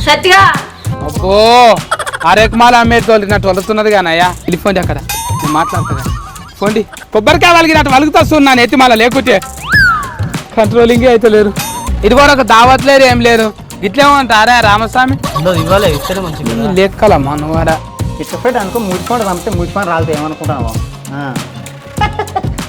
సత్తిగా అబ్బో అరేకుమాల అమ్మేది తోలినట్టు వలుతున్నది కానయ్యా ఇది ఫోన్ అక్కడ నేను మాట్లాడుతున్నా ఫోన్ కొబ్బరికాయ వలిగినట్టు వలుగుతాస్తున్నాను ఎత్తిమాల లేకుంటే కంట్రోలింగే అయితే లేరు ఇది కూడా ఒక దావత్ లేరు ఏం లేరు ఇట్లేమంటారా రామస్వామి ఇవ్వాలి ఇస్తేనే మంచిగా లెక్కలమ్మా నువ్వారా ఇట్లా పెట్టి అనుకో ముడిపోవడం చంపితే ముడిపోవడం రాలితే ఏమనుకుంటావు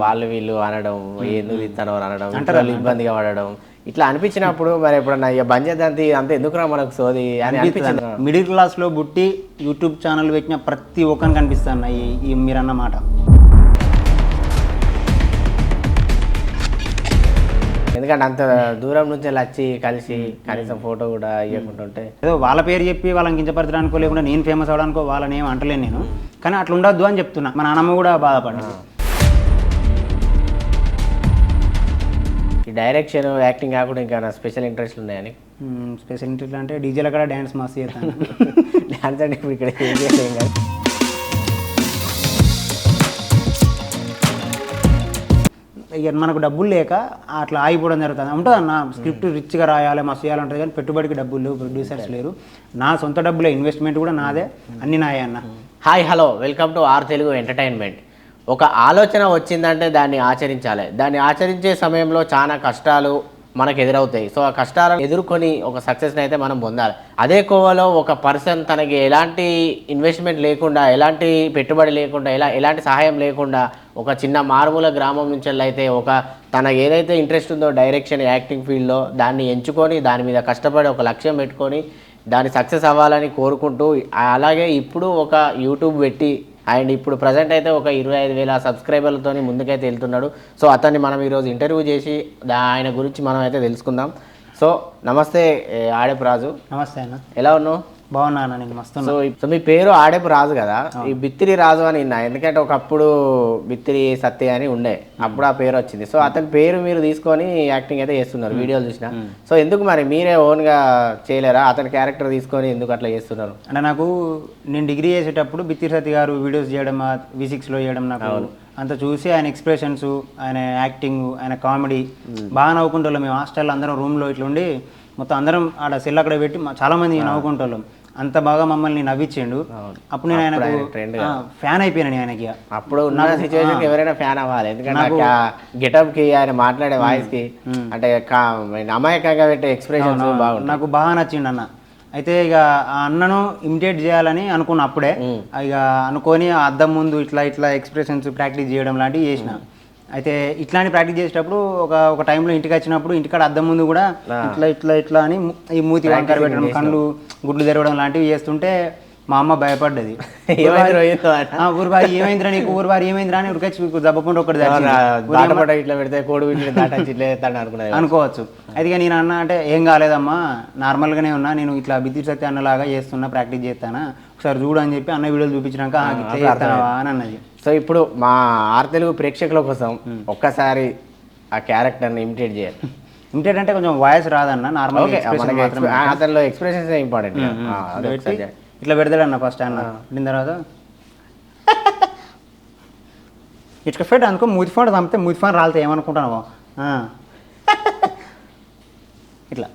వాళ్ళు వీళ్ళు అనడం ఎందుకు ఇస్తానో అనడం వాళ్ళు ఇబ్బందిగా పడడం ఇట్లా అనిపించినప్పుడు మరి ఎప్పుడన్నా ఇక బంద్ చేద్దాం అంత ఎందుకురా మనకు సోది అని అనిపించింది. మిడిల్ క్లాస్లో బుట్టి యూట్యూబ్ ఛానల్ పెట్టిన ప్రతి ఒక్కరికి కనిపిస్తాను ఈ మీరన్న మాట. ఎందుకంటే అంత దూరం నుంచి వచ్చి కలిసి కనీసం ఫోటో కూడా ఇవ్వకుంటుంటే ఏదో వాళ్ళ పేరు చెప్పి వాళ్ళని కించపరిచడం అనుకో లేకుండా నేను ఫేమస్ అవడానికో వాళ్ళని ఏం అంటలేను నేను, కానీ అట్లా ఉండొద్దు అని చెప్తున్నా. మా నాన్నమ్మ కూడా బాధపడింది. ఈ డైరెక్షన్ యాక్టింగ్ కాకుండా ఇంకా స్పెషల్ ఇంట్రెస్ట్ ఉన్నాయని. స్పెషల్ ఇంట్రెస్ట్ అంటే డీజేలో కూడా డ్యాన్స్ మస్తు చేస్తాను. డ్యాన్స్ అంటే ఇప్పుడు ఇక్కడ ఏం చేయలేం కదా. ఇక మనకు డబ్బులు లేక అట్లా ఆగిపోవడం జరుగుతుంది. ఉంటుంది అన్న స్క్రిప్ట్ రిచ్గా రాయాలి మస్తు చేయాలి ఉంటుంది, కానీ పెట్టుబడికి డబ్బులు లేవు, ప్రొడ్యూసర్స్ లేరు. నా సొంత డబ్బులే, ఇన్వెస్ట్మెంట్ కూడా నాదే, అన్నీ నాయే అన్న. Hi hello welcome to our Telugu entertainment. ఒక ఆలోచన వచ్చిందంటే దాన్ని ఆచరించాలి. దాన్ని ఆచరించే సమయంలో చాలా కష్టాలు మనకు ఎదురవుతాయి. సో ఆ కష్టాలను ఎదుర్కొని ఒక సక్సెస్ని అయితే మనం పొందాలి. అదే కోవలో ఒక పర్సన్ తనకి ఎలాంటి ఇన్వెస్ట్మెంట్ లేకుండా, ఎలాంటి పెట్టుబడి లేకుండా, ఎలాంటి సహాయం లేకుండా ఒక చిన్న మారుమూల గ్రామం నుంచి అయితే ఒక తనకు ఏదైతే ఇంట్రెస్ట్ ఉందో డైరెక్షన్ యాక్టింగ్ ఫీల్డ్లో దాన్ని ఎంచుకొని దాని మీద కష్టపడి ఒక లక్ష్యం పెట్టుకొని దాన్ని సక్సెస్ అవ్వాలని కోరుకుంటూ, అలాగే ఇప్పుడు ఒక యూట్యూబ్ పెట్టి అండ్ ఇప్పుడు ప్రజెంట్ అయితే ఒక 25,000 సబ్స్క్రైబర్లతో ముందుకైతే వెళ్తున్నాడు. సో అతన్ని మనం ఈరోజు ఇంటర్వ్యూ చేసి ఆయన గురించి మనం అయితే తెలుసుకుందాం. సో నమస్తే ఆడేపు రాజు. నమస్తే అన్న, ఎలా ఉన్నావు? బాగున్నా అన్న, నేను మస్తు. సో మీ పేరు ఆడేపు రాజు కదా, ఈ బిత్తిరి రాజు అని విన్నా. ఎందుకంటే ఒకప్పుడు బిత్తిరి సత్య అని ఉండే, అప్పుడు ఆ పేరు వచ్చింది. సో అతని పేరు మీరు తీసుకొని యాక్టింగ్ అయితే చేస్తున్నారు, వీడియోలు చూసిన. సో ఎందుకు మరి మీరే ఓన్గా చేయలేరా? అతని క్యారెక్టర్ తీసుకొని ఎందుకు అట్లా చేస్తున్నారు? అంటే నాకు నేను డిగ్రీ చేసేటప్పుడు బిత్తిరి సత్య గారు వీడియోస్ చేయడం, V6లో చేయడం, నాకు అంత చూసి ఆయన ఎక్స్ప్రెషన్స్, ఆయన యాక్టింగ్, ఆయన కామెడీ బాగా నవ్వుకుంటాం. మేము హాస్టల్లో అందరం రూమ్లో ఇట్లా ఉండి మొత్తం అందరం ఆడ సెల్ అక్కడ పెట్టి చాలామంది నవ్వుకుంటాం. అంత బాగా మమ్మల్ని నవ్వించిండు. అప్పుడు నేను ఆయనకు ఫ్యాన్ అయిపోయాను ఆయనకి. అప్పుడు ఉన్న సిచ్యువేషన్ ఎవరైనా ఫ్యాన్ అవ్వాలి, ఎందుకంటే గెటప్ కి ఆయన మాట్లాడే వాయిస్ కి అంటే అమాయకంగా పెట్టే ఎక్స్ప్రెషన్ బాగుంది, నాకు బాగా నచ్చిండు అన్న. అయితే ఇక ఆ అన్నను ఇమిటేట్ చేయాలని అనుకున్న అప్పుడే ఇక అనుకొని అద్దం ముందు ఇట్లా ఇట్లా ఎక్స్ప్రెషన్స్ ప్రాక్టీస్ చేయడం లాంటివి చేసిన. అయితే ఇట్లాంటి ప్రాక్టీస్ చేసేటప్పుడు ఒక టైంలో ఇంటికి వచ్చినప్పుడు ఇంటికాడ అద్దం ముందు కూడా ఇట్లా ఇట్లా ఇట్లా అని ఈ మూతి వంకర పెట్టడం, కళ్ళు గుడ్లు తెరవడం లాంటివి చేస్తుంటే మా అమ్మ భయపడ్డది. ఊరువారి ఏమైందిరా నీకు, ఊరువారి ఏమైందిరా అని ఉరికొచ్చి జబ్బకుండా ఒకటి ఇట్లా పెడితే కోడి అనుకోవచ్చు. అయితే నేను అన్న అంటే ఏం కాలేదమ్మా, నార్మల్గానే ఉన్నా, నేను ఇట్లా బిత్తిరి సత్య అన్నలాగా చేస్తున్నా, ప్రాక్టీస్ చేస్తానా, ఒకసారి చూడు అని చెప్పి అన్న వీడియోలు చూపించినాక చేస్తావా అని అన్నది. సో ఇప్పుడు మా ఆర్ తెలుగు ప్రేక్షకుల కోసం ఒక్కసారి ఆ క్యారెక్టర్ని ఇమిటేట్ చేయాలి. ఇమిటేట్ అంటే కొంచెం వాయిస్ రాదన్న, నార్మల్ అతనిలో ఎక్స్ప్రెషన్స్ ఇంపార్టెంట్. ఇట్లా పెడతాడన్న ఫస్ట్ అన్న, పెట్టిన తర్వాత ఇట్లా పెట్టి అనుకో మూతిఫోన్ చంపితే మూతిఫోన్ రాలితే ఏమనుకుంటున్నావు. ఇట్లా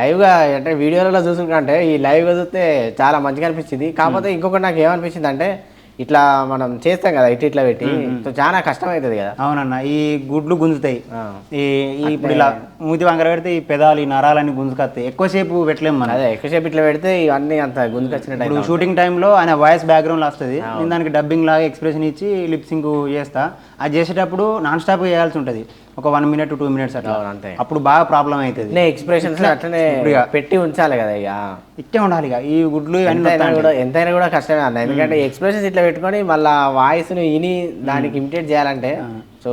లైవ్గా అంటే వీడియోలలో చూసుకుంటే ఈ లైవ్గా చూస్తే చాలా మంచిగా అనిపించింది. కాకపోతే ఇంకొకటి నాకు ఏమనిపించింది అంటే ఇట్లా మనం చేస్తాం కదా ఇట్లా పెట్టి, సో చాలా కష్టం అవుతుంది కదా. అవునన్న, ఈ గుడ్లు గుంజుతాయి. ఇప్పుడు ఇలా మూతి వంకర పెడితే ఈ పెదాలు, ఈ నరాలన్నీ గుంజుకొస్తాయి. ఎక్కువసేపు పెట్టలేము మనం. అదే ఎక్కువసేపు ఇట్లా పెడితే ఇవన్నీ అంత గుంజుకొచ్చినట్టు. ఇప్పుడు షూటింగ్ టైంలో ఆయన వాయిస్ బ్యాక్గ్రౌండ్ వస్తుంది, నేను దానికి డబ్బింగ్ లాగా ఎక్స్ప్రెషన్ ఇచ్చి లిప్సింగ్ చేస్తా. అది చేసేటప్పుడు నాన్ స్టాప్ చేయాల్సి ఉంటుంది, ఒక 1 minute to 2 minutes అట్లా. అంతే, అప్పుడు బాగా ప్రాబ్లం అవుతుంది. ఎక్స్ప్రెషన్స్ అట్లనే పెట్టి ఉంచాలి కదా, ఇక ఇట్టే ఉండాలి. ఇక ఈ గుడ్లు ఎంతైనా కూడా కష్టమే అన్న, ఎందుకంటే ఎక్స్ప్రెషన్స్ ఇట్లా పెట్టుకొని మళ్ళీ వాయిస్ ని విని దానికి ఇమిటేట్ చేయాలంటే సో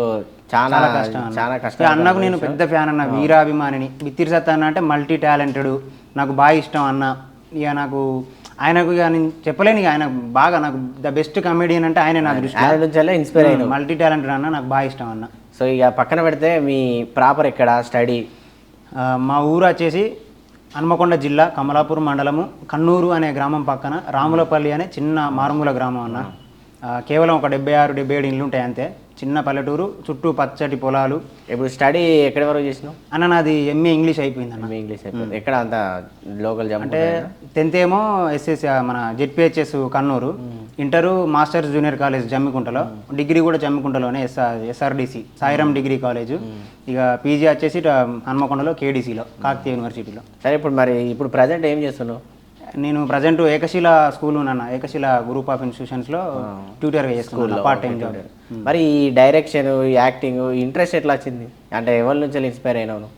చాలా కష్టం, చాలా కష్టం. అన్నకు నేను పెద్ద ఫ్యాన్ అన్న, వీరాభిమానిని. బిత్తిరి సత్య అన్న అంటే మల్టీ టాలెంటెడ్, నాకు బాగా ఇష్టం అన్న. ఇక నాకు ఆయనకు ఇక నేను చెప్పలేను, ఇక ఆయన బాగా నాకు ద బెస్ట్ కమెడియన్ అంటే ఆయన నా దృష్టిలో ఇన్స్పైర్ అయ్యాను. మల్టీ టాలెంటెడ్ అన్న, నాకు బాగా ఇష్టం అన్న. సో ఇక పక్కన పెడితే మీ ప్రాపర్ ఎక్కడ స్టడీ? మా ఊరు వచ్చేసి హన్మకొండ జిల్లా కమలాపూర్ మండలము కన్నూరు అనే గ్రామం పక్కన రాములపల్లి అనే చిన్న మారుమూల గ్రామం అన్న. కేవలం ఒక 76-77 ఇళ్ళు ఉంటాయి అంతే, చిన్న పల్లెటూరు, చుట్టూ పచ్చటి పొలాలు. ఇప్పుడు స్టడీ ఎక్కడి వరకు చేసినావు? అన్న నాది ఎంఏ ఇంగ్లీష్ అయిపోయింది అన్న. ఇంగ్లీష్ అయిపోయింది. ఎక్కడ అంత లోకల్ జాబ్ అంటే 10th ఏమో ఎస్ఎస్ మన ZPHS Kannur, inter masters junior college జమ్మికుంటలో, డిగ్రీ కూడా జమ్మికుంటలోనే ఎస్ఆర్డిసి సాయిరామ్ డిగ్రీ కాలేజ్. ఇక పీజీ వచ్చేసి హన్మకొండలో కేడీసీలో కాకతీయ యూనివర్సిటీలో. సరే ఇప్పుడు ప్రజెంట్ ఏం చేస్తున్నావు? నేను ప్రజెంట్ ఏకశిల స్కూల్ ఉన్నాను, ఏకశిల గ్రూప్ ఆఫ్ ఇన్స్టిట్యూషన్స్లో ట్యూటర్గా చేసుకున్నాను, పార్ట్ టైం జాబ్. మరి ఈ డైరెక్షన్, యాక్టింగ్ ఇంట్రెస్ట్ ఎట్లా వచ్చింది? అంటే ఎవరి నుంచి ఇన్స్పైర్ అయినావు?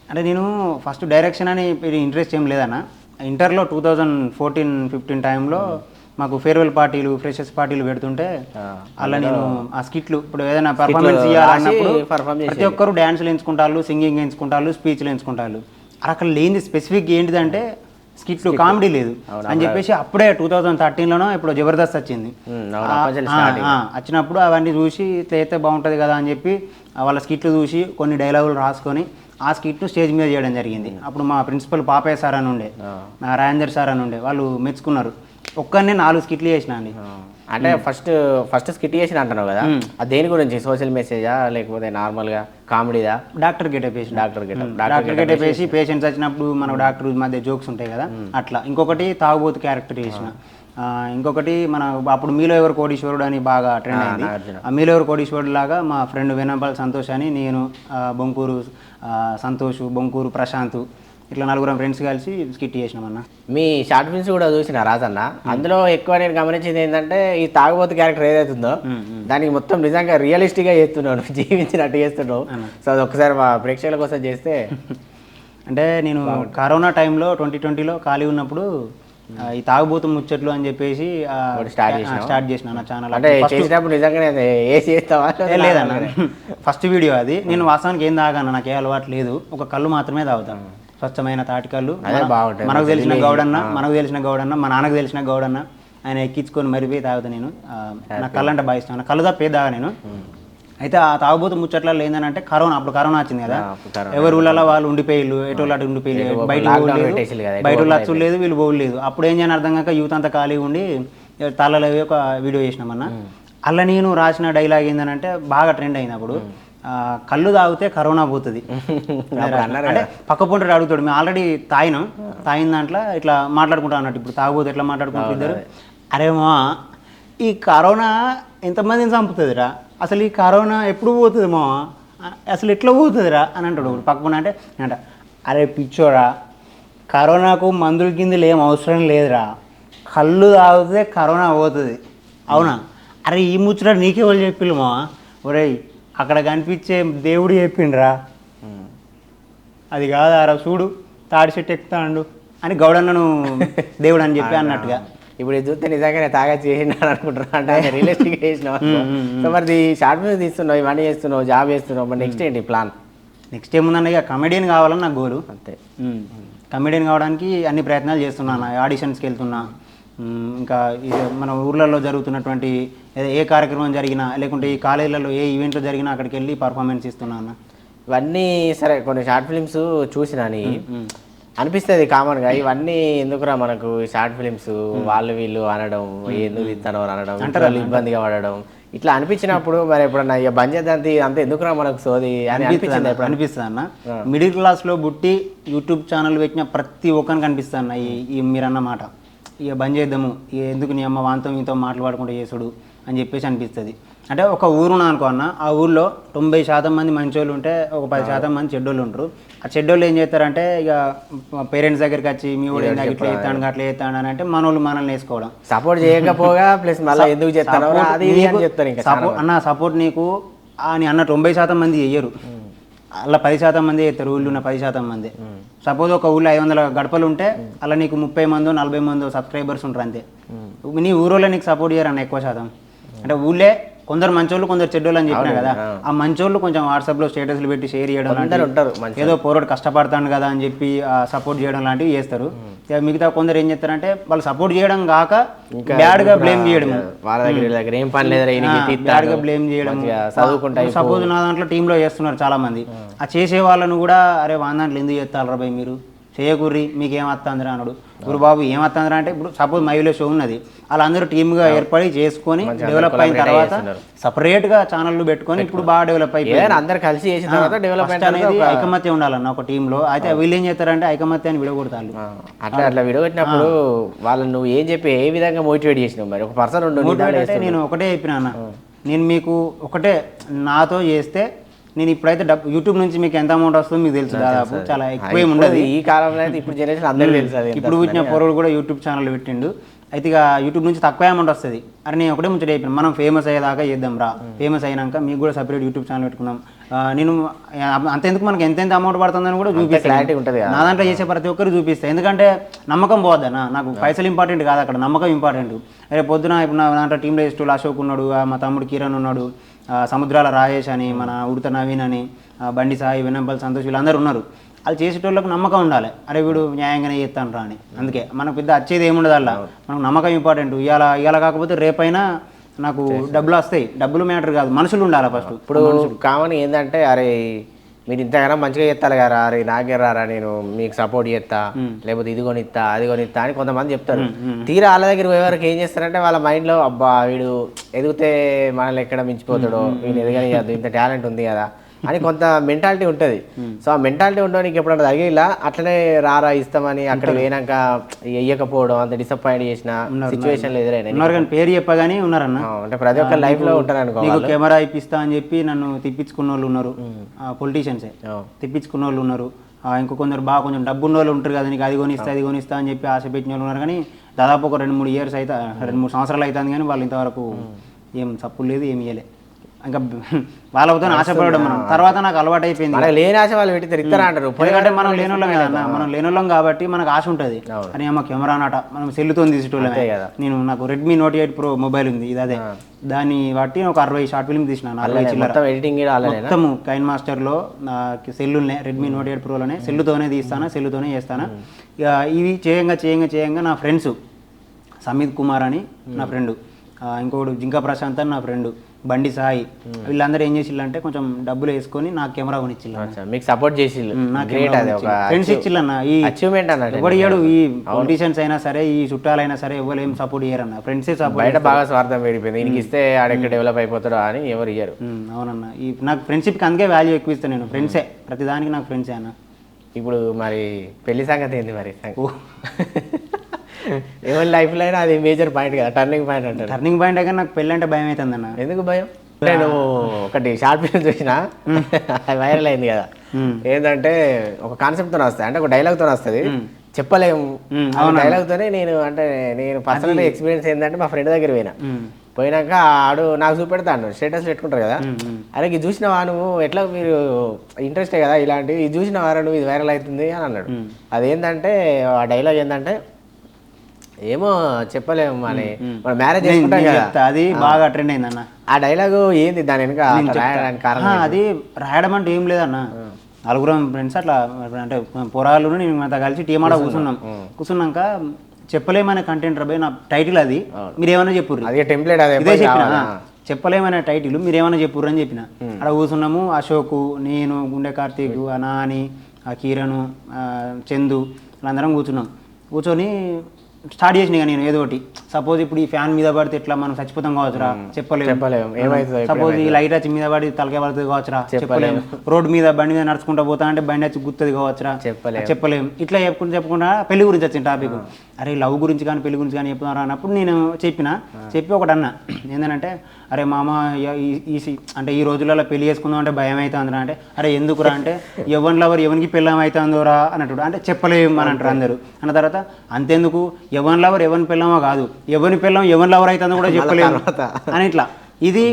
అంటే నేను ఫస్ట్ డైరెక్షన్ అని ఇంట్రెస్ట్ ఏం లేదన్న. ఇంటర్లో 2014-15 టైంలో మాకు ఫేర్వెల్ పార్టీలు, ఫ్రెషర్స్ పార్టీలు పెడుతుంటే అలా నేను ఆ స్కిట్లు ఇప్పుడు ఏదైనా పర్ఫార్మెన్స్ ఇవ్వాలన్నప్పుడు ప్రతి ఒక్కరు డ్యాన్సులు ఎంచుకుంటారు, సింగింగ్ ఎంచుకుంటారు, స్పీచ్లు ఎంచుకుంటారు. అక్కడ లేనిది స్పెసిఫిక్ ఏంటిదంటే స్కిట్లు, కామెడీ లేదు అని చెప్పేసి అప్పుడే 2013లోనో ఇప్పుడు జబర్దస్త్ వచ్చింది. వచ్చినప్పుడు అవన్నీ చూసి ఇట్లా అయితే బాగుంటుంది కదా అని చెప్పి వాళ్ళ స్కిట్లు చూసి కొన్ని డైలాగులు రాసుకొని ఆ స్కిట్ను స్టేజ్ మీద చేయడం జరిగింది. అప్పుడు మా ప్రిన్సిపల్ పాపయ్య సార్ అని ఉండే, మా రాజేందర్ సార్ అని ఉండే, వాళ్ళు మెచ్చుకున్నారు. ఒక్కనే 4 స్కిట్లు చేసిన అండి. అంటే ఫస్ట్ స్కిట్ చేసిన అంటున్నావు కదా, అది దేని గురించి? సోషల్ మెసేజా లేకపోతే నార్మల్గా కామెడీదా? డాక్టర్ గెటప్ వేసి డాక్టర్ గెటప్ వేసి పేషెంట్స్ వచ్చినప్పుడు మనకు డాక్టర్ మధ్య జోక్స్ ఉంటాయి కదా అట్లా. ఇంకొకటి తాగుబోతు క్యారెక్టర్ చేసిన. ఇంకొకటి మన అప్పుడు మీలో ఎవరు కోడీశ్వరుడు అని బాగా ట్రెండ్ అయింది. ఆ మీలో ఎవరు కోడీశ్వరుడు లాగా మా ఫ్రెండ్ వేనంపల్లి సంతోష్ అని, నేను, బొంకూరు సంతోష్, బొంకూరు ప్రశాంత్, ఇట్లా 4 ఫ్రెండ్స్ కలిసి స్కిట్ చేసినామన్న. మీ షార్ట్ ఫిల్మ్స్ కూడా చూసిన రాజన్న, అందులో ఎక్కువ నేను గమనించింది ఏంటంటే ఈ తాగుబోతు క్యారెక్టర్ ఏదైతుందో దానికి మొత్తం నిజంగా రియలిస్టిక్గా చేస్తున్నావు, జీవించినట్టు చేస్తున్నావు. సో అది ఒకసారి మా ప్రేక్షకుల కోసం చేస్తే. అంటే నేను కరోనా టైంలో 2020లో ఖాళీ ఉన్నప్పుడు ఈ తాగుబోతు ముచ్చట్లు అని చెప్పేసి స్టార్ట్ చేసిన నా ఛానల్. అంటే చేసినప్పుడు నిజంగానే ఏసి చేస్తావా? లేదన్న, ఫస్ట్ వీడియో అది. నేను వాస్తవానికి ఏం తాగాను, నాకు ఏ అలవాటు లేదు, ఒక కళ్ళు మాత్రమే తాగుతాను, స్వచ్ఛమైన తాటికల్లు. మనకు తెలిసిన గౌడన్న, మా నాన్నకు తెలిసిన గౌడన్న, ఆయన ఎక్కించుకొని మరిపోయి తాగుతా నేను. నా కళ్ళు అంటే బాగా ఇష్టం, కళ్ళు తప్పే తాగా నేను. అయితే ఆ తాగుబోతు ముచ్చట్లలో ఏంటంటే అప్పుడు కరోనా వచ్చింది కదా, ఎవరి ఊళ్ళలో వాళ్ళు ఉండిపోయిళ్ళు, ఎటోళ్ళు అటు ఉండిపోయి బయట వాళ్ళు అచ్చులు లేదు, వీళ్ళు పోలు లేదు. అప్పుడు ఏం చేయని అర్థం కాక యూత్ అంతా ఖాళీ ఉండి తాళ్ళలో ఒక వీడియో చేసినామన్న. అలా నేను రాసిన డైలాగ్ ఏంటంటే బాగా ట్రెండ్ అయింది అప్పుడు, కళ్ళు తాగితే కరోనా పోతుంది అంటే పక్క పొంటాడు అడుగుతాడు. మేము ఆల్రెడీ తాగిన దాంట్లో ఇట్లా మాట్లాడుకుంటా అన్నట్టు. ఇప్పుడు తాగుబోతు ఎట్లా మాట్లాడుకుంటారు ఇద్దరు, అరేమా ఈ కరోనా ఎంతమందిని చంపుతుందిరా, అసలు ఈ కరోనా ఎప్పుడు పోతుంది మా, అసలు ఎట్లా పోతుందిరా అని అంటాడు పక్కన. అంటే అరే పిచ్చోరా, కరోనాకు మందుల కిందలు ఏం అవసరం లేదురా, కళ్ళు తాగితే కరోనా పోతుంది. అవునా? అరే ఈ ముచ్చట నీకే వాళ్ళు చెప్పిల్లు మా, ఒరే అక్కడ కనిపించే దేవుడు చెప్పిండ్రా, అది కాదారా చూడు తాడి చెట్టు ఎక్కుతాడు అని గౌడన్నను దేవుడు అని చెప్పి అన్నట్టుగా. ఇప్పుడు ఇది చూస్తే నిజంగానే తాగా చేసినాడు అనుకుంటున్నా, అంటే రియలిస్టిక్గా చేసినావు. సో మరి షార్ట్ ఫిల్మ్ తీస్తున్నావు, ఇవన్నీ చేస్తున్నావు, జాబ్ చేస్తున్నావు, మరి నెక్స్ట్ ఏంటి ప్లాన్? నెక్స్ట్ ఏముందన్న, ఇక కమెడియన్ కావాలని నాకు గోలు. అంతే, కమెడియన్ కావడానికి అన్ని ప్రయత్నాలు చేస్తున్నాను, ఆడిషన్స్కి వెళ్తున్నా. ఇంకా ఇది మన ఊర్లలో జరుగుతున్నటువంటి ఏ కార్యక్రమం జరిగినా, లేకుంటే ఈ కాలేజీలలో ఏ ఈవెంట్లో జరిగినా అక్కడికి వెళ్ళి పర్ఫార్మెన్స్ ఇస్తున్నాను. ఇవన్నీ సరే, కొన్ని షార్ట్ ఫిల్మ్స్ చూసినాని అనిపిస్తుంది కామన్గా, ఇవన్నీ ఎందుకురా మనకు షార్ట్ ఫిలిమ్స్, వాళ్ళు వీళ్ళు అనడం, ఎందుకు తీస్తానో అనడం, అంటారు ఇబ్బందిగా పడడం, ఇట్లా అనిపించినప్పుడు మరి ఎప్పుడన్నా ఇక బంద్ చేద్దాం అంతే, ఎందుకురా మనకు సోది అని అనిపిస్తుంది అన్న. మిడిల్ క్లాస్లో బుట్టి యూట్యూబ్ ఛానల్ పెట్టిన ప్రతి ఒక్కరికి అనిపిస్తుంది అన్న ఈ మీరన్న మాట, ఇక బంద్ చేద్దాము, ఎందుకు నీ అమ్మ వాంతో మీతో మాట్లాడుకుంటూ చేసుడు అని చెప్పేసి అనిపిస్తుంది. అంటే ఒక ఊరున్నా అనుకో అన్న, ఆ ఊళ్ళో 90% మంది మంచోళ్ళు ఉంటే ఒక 10% మంది చెడ్డోళ్ళు ఉంటారు. ఆ చెడ్డోళ్ళు ఏం చేస్తారంటే ఇక పేరెంట్స్ దగ్గరికి వచ్చి మీ వాడు ఇట్లా చేస్తాడు అట్లా చేస్తాడు అని అంటే మనోళ్ళు మనల్ని వేసుకోవడం, సపోర్ట్ చేయకపోగా ప్లస్ మళ్ళీ ఎందుకు చేస్తాను అన్న. సపోర్ట్ నీకు అని అన్న 90% మంది చెయ్యరు, అలా 10% మంది చేస్తారు, ఊళ్ళో ఉన్న 10% మంది. సపోజ్ ఒక ఊళ్ళో 500 గడపలు ఉంటే అలా నీకు 30 మందో 40 మందో సబ్స్క్రైబర్స్ ఉంటారు అంతే. నీ ఊరోళ్ళే నీకు సపోర్ట్ చేయరు అన్న ఎక్కువ శాతం. అంటే ఊళ్ళే కొందరు మంచోళ్ళు కొందరు చెడ్డోళ్ళు అని చెప్పినా కదా, ఆ మంచోళ్ళు కొంచెం వాట్సాప్లో స్టేటస్లు పెట్టి షేర్ చేయడం లాంటివి, ఏదో పోరాడు కష్టపడతాను కదా అని చెప్పి సపోర్ట్ చేయడం లాంటివి చేస్తారు. మిగతా కొందరు ఏం చేస్తారంటే వాళ్ళు సపోర్ట్ చేయడం కాక బ్యాడ్గా బ్లేమ్ చేయడం, బ్యాడ్గా బ్లేమ్ చేయడం. సపోజ్ నా దాంట్లో టీంలో చేస్తున్నారు చాలా మంది, ఆ చేసే వాళ్ళను కూడా అరే వా దాంట్లో ఎందుకు చేస్తారు రా భయ్, మీరు చేయకూర్రి మీకేం వస్తుందిరా అనడు. గురుబాబు ఏమవుతుందంటే అంటే ఇప్పుడు సపోజ్ మైవిలో షో ఉన్నది వాళ్ళందరూ టీమ్గా ఏర్పడి చేసుకొని డెవలప్ అయిన తర్వాత సపరేట్గా ఛానళ్ళు పెట్టుకొని ఇప్పుడు బాగా డెవలప్ అయిపోయింది. అందరు కలిసి చేసిన తర్వాత డెవలప్మెంట్ అనేది ఐకమత్యం ఉండాలన్న ఒక టీంలో. అయితే వీళ్ళు ఏం చేస్తారంటే ఐకమత్యాన్ని విడగొడతారు. అట్లా విడగొట్టినప్పుడు వాళ్ళని నువ్వు ఏం చెప్పి ఏ విధంగా మోటివేట్ చేసినావు? మరి ఒక పర్సన్ అంటే నేను ఒకటే చెప్పిన అన్న, నేను మీకు ఒకటే నాతో చేస్తే నేను ఇప్పుడైతే యూట్యూబ్ నుంచి మీకు ఎంత అమౌంట్ వస్తుందో మీకు తెలుసు, దాదాపు చాలా ఎక్కువ ఉండదు ఈ కాలంలో అయితే. ఇప్పుడు జనరేషన్ అందరికీ తెలుసు. ఇప్పుడు పుట్టిన పొరలు కూడా యూట్యూబ్ ఛానల్ పెట్టిండు. అయితే ఇక యూట్యూబ్ నుంచి తక్కువ అమౌంట్ వస్తుంది. అరే నేను ఒకటే ముచ్చట అయిపోయినా, మనం ఫేమస్ అయ్యేదాకా చేద్దాం రా, ఫేమస్ అయినాక మీకు కూడా సపరేట్ యూట్యూబ్ ఛానల్ పెట్టుకుందాం. నేను అంతెందుకు మనకి ఎంత అమౌంట్ పడుతుందని కూడా చూపిస్తాను. నా దాంట్లో చేసే ప్రతి ఒక్కరు చూపిస్తాను. ఎందుకంటే నమ్మకం పోవద్దనా, నాకు పైసలు ఇంపార్టెంట్ కాదు, అక్కడ నమ్మకం ఇంపార్టెంట్. అరే పొద్దున ఇప్పుడు నా దాంట్లో టీంలో ఇష్టం అశోక్ ఉన్నాడు, మా తమ్ముడు కిరణ్ ఉన్నాడు, సముద్రాల రాజేష్ అని, మన ఉడత నవీన్ అని, బండి సాయి, వెనంపల్లి సంతోష్, వీళ్ళందరూ ఉన్నారు. వాళ్ళు చేసేటోళ్ళకి నమ్మకం ఉండాలి. అరే వీడు న్యాయంగానే చేస్తాను రా అని. అందుకే మనకు పెద్ద వచ్చేది ఏముండదు అలా, మనకు నమ్మకం ఇంపార్టెంట్. ఇవాళ కాకపోతే రేపైనా నాకు డబ్బులు వస్తాయి. డబ్బులు మ్యాటర్ కాదు, మనుషులు ఉండాలి ఫస్ట్. ఇప్పుడు కామన్ ఏంటంటే అరే మీరు ఇంతగానో మంచిగా చేస్తారు కదా, అరే నాకే రారా, నేను మీకు సపోర్ట్ చేస్తా, లేకపోతే ఇది కొనిస్తా అది కొనిస్తా అని కొంతమంది చెప్తారు. తీరా వాళ్ళ దగ్గర పోయేవారికి ఏం చేస్తారంటే వాళ్ళ మైండ్లో అబ్బా వీడు ఎదిగితే మనల్ని ఎక్కడ మించిపోతాడో, వీడు ఎదగనియద్దు, ఇంత టాలెంట్ ఉంది కదా అని కొంత మెంటాలిటీ ఉంటుంది. సో ఆ మెంటాలిటీ ఉండవు నీకు ఎప్పుడన్నా తగిలిలా అట్లనే రారా ఇస్తామని అక్కడ పోయినాక ఇయ్యకపోవడం, అంత డిసప్పాయింట్ చేసిన సిచ్యువేషన్లు ఎదురైనా పేరు చెప్పగానే ఉన్నారన్న. అంటే ప్రతి ఒక్క లైఫ్ లో ఉంటారు అనుకో. నీకు కెమెరా ఇప్పిస్తా అని చెప్పి నన్ను తిప్పించుకున్న వాళ్ళు ఉన్నారు, పొలిటీషియన్సే తిప్పించుకున్న వాళ్ళు ఉన్నారు. ఇంకో కొందరు బాగా కొంచెం డబ్బు ఉన్న వాళ్ళు ఉంటారు కదా, నీకు అది కొనిస్తా అని చెప్పి ఆశ పెట్టిన వాళ్ళు ఉన్నారు. కానీ దాదాపు ఒక 2-3 ఇయర్స్ అయితే 2-3 సంవత్సరాలు అవుతుంది, కానీ వాళ్ళు ఇంతవరకు ఏం సప్పులు లేదు, ఏమి ఇవ్వలే. ఇంకా వాళ్ళతో ఆశపడడం మనం తర్వాత నాకు అలవాటు అయిపోయింది. లేని ఆశ వాళ్ళు పెట్టి ఇస్తారా అంటారు. ఎందుకంటే మనం లేనోళ్ళం కదా, మనం లేనోళ్ళం కాబట్టి మనకు ఆశ ఉంటుంది. అని అమ్మ కెమెరా నాట మనం సెల్లుతో తీసేటోళ్ళమే కదా. నేను నాకు రెడ్మీ Note 8 Pro మొబైల్ ఉంది, ఇది అదే. దాన్ని బట్టి ఒక 60 షార్ట్ ఫిల్మ్ తీసిన, 60 చిల్లర ఎడిటింగ్ మొత్తము కైన్ మాస్టర్లో సెల్లునే రెడ్మీ Note 8 Proలోనే సెల్లుతోనే తీస్తాను, సెల్లుతోనే చేస్తాను. ఇక ఇవి చేయంగా నా ఫ్రెండ్స్ సమిత్ కుమార్ అని నా ఫ్రెండ్, ఇంకొకడు జింకా ప్రశాంత్ అని నా ఫ్రెండ్, బండి సాయి, వీళ్ళందరూ ఏం చేసిల్లంటే కొంచెం డబ్బులు వేసుకొని నాకు కెమెరా కొనిచ్చిల్లు, మీకు సపోర్ట్ చేసి ఫ్రెండ్స్ ఇచ్చిల్లన్న. ఈ అచీవ్మెంట్ అన్నట్టు ఎవడు ఇయ్యాడు, ఈ పొలిటీషియన్స్ అయినా సరే, ఈ చుట్టాలైనా సరే, ఎవరు ఏం సపోర్ట్ ఇయ్యారన్న, ఫ్రెండ్సే సపోర్ట్. బయట బాగా స్వార్థం పెరిగిపోయింది, ఈయనకి ఇస్తే ఆడెక్కడ డెవలప్ అయిపోతాడో అని ఎవరు ఇయ్యారు. అవునన్న, ఈ నాకు ఫ్రెండ్షిప్కి అందుకే వాల్యూ ఎక్కువ ఇస్తాను నేను. ఫ్రెండ్సే, ప్రతిదానికి నాకు ఫ్రెండ్సే అన్న. ఇప్పుడు మరి పెళ్లి సంగతి ఏంది మరి? ఎవరి లైఫ్లో అయినా అది మేజర్ పాయింట్ కదా, టర్నింగ్ పాయింట్ అంటారు. టర్నింగ్ పాయింట్ అయితే నాకు పెళ్ళి అంటే భయం అవుతుంది అన్న. ఎందుకు భయం? నేను ఒకటి షార్ట్ ఫిల్మ్ చూసిన, వైరల్ అయింది కదా. ఏంటంటే ఒక కాన్సెప్ట్తో వస్తాయి, అంటే ఒక డైలాగ్తో వస్తుంది, చెప్పలేము. డైలాగ్తోనే నేను పర్సనల్ ఎక్స్పీరియన్స్ ఏంటంటే మా ఫ్రెండ్ దగ్గర పోయినాక ఆడు నాకు చూపెడతాను, స్టేటస్ పెట్టుకుంటారు కదా, అరే ఇది చూసినవా నువ్వు, ఎట్లా మీరు ఇంట్రెస్టే కదా ఇలాంటివి, ఇది చూసినవారా నువ్వు, ఇది వైరల్ అవుతుంది అని అన్నాడు. అదేంటంటే ఆ డైలాగ్ ఏంటంటే ఏమో చెప్పలేము అని, మనం మ్యారేజ్ చేసుకుంటాం కదా, అది బాగా ట్రెండ్ అయిందన్న. ఆ డైలాగ్ ఏంది దాని వెనుక రాయడానికి కారణం? అది రాయడం అంటే ఏం లేదన్న, నలుగురం ఫ్రెండ్స్ అట్లా అంటే పొరాలు నేను అంతా కలిసి టీమ్ ఆడ కూర్చున్నాక చెప్పలేమనే కంటెంట్ రాబోయే నా టైటిల్, అది మీరేమైనా చెప్పుర్రు, అదే టెంప్లెట్, ఇదే చెప్పిన చెప్పలేమనే టైటిల్ మీరేమైనా చెప్పుర్రు అని చెప్పిన. అక్కడ కూర్చున్నాము, అశోకు, నేను, గుండె కార్తీక్, నాని, కిరణ్, చందు, వాళ్ళందరం కూర్చొని స్టార్ట్ చేసిన నేను ఏదో ఒకటి. సపోజ్ ఇప్పుడు ఈ ఫ్యాన్ మీద పడితే ఎట్లా మనం చచ్చిపోతాం కావచ్చురా, చెప్పలేము. సపోజ్ ఈ లైట్ వచ్చి మీద పడి తలకే పడుతుంది కావచ్చురా, చెప్పలేము. రోడ్డు మీద బండి మీద నడుచుకుంటా పోతా అంటే బండి వచ్చి గుర్తుంది కావచ్చురా, చెప్పలేము. ఇట్లా చెప్పకుండా పెళ్లి గురించి వచ్చిన టాపిక్, అరే లవ్ గురించి కానీ పెళ్లి గురించి కానీ చెప్తున్నారా అన్నప్పుడు నేను చెప్పి ఒకటి అన్న ఏంటంటే, అరే మామ అంటే ఈ రోజులలో పెళ్లి చేసుకుందాం అంటే భయం అవుతుందిరా అంటే, అరే ఎందుకురా అంటే ఎవరి లవర్ ఎవరికి పెళ్ళం అవుతుందోరా అన్నట్టు, అంటే చెప్పలేము అని అంటారు అందరూ. అన్న తర్వాత అంతెందుకు ఎవరి లవర్ ఎవరి పెళ్ళమో కాదు, ఎవరి పెళ్ళం ఎవరి లవర్ అవుతుందో కూడా చెప్పలేము అని ఇట్లా. ఇది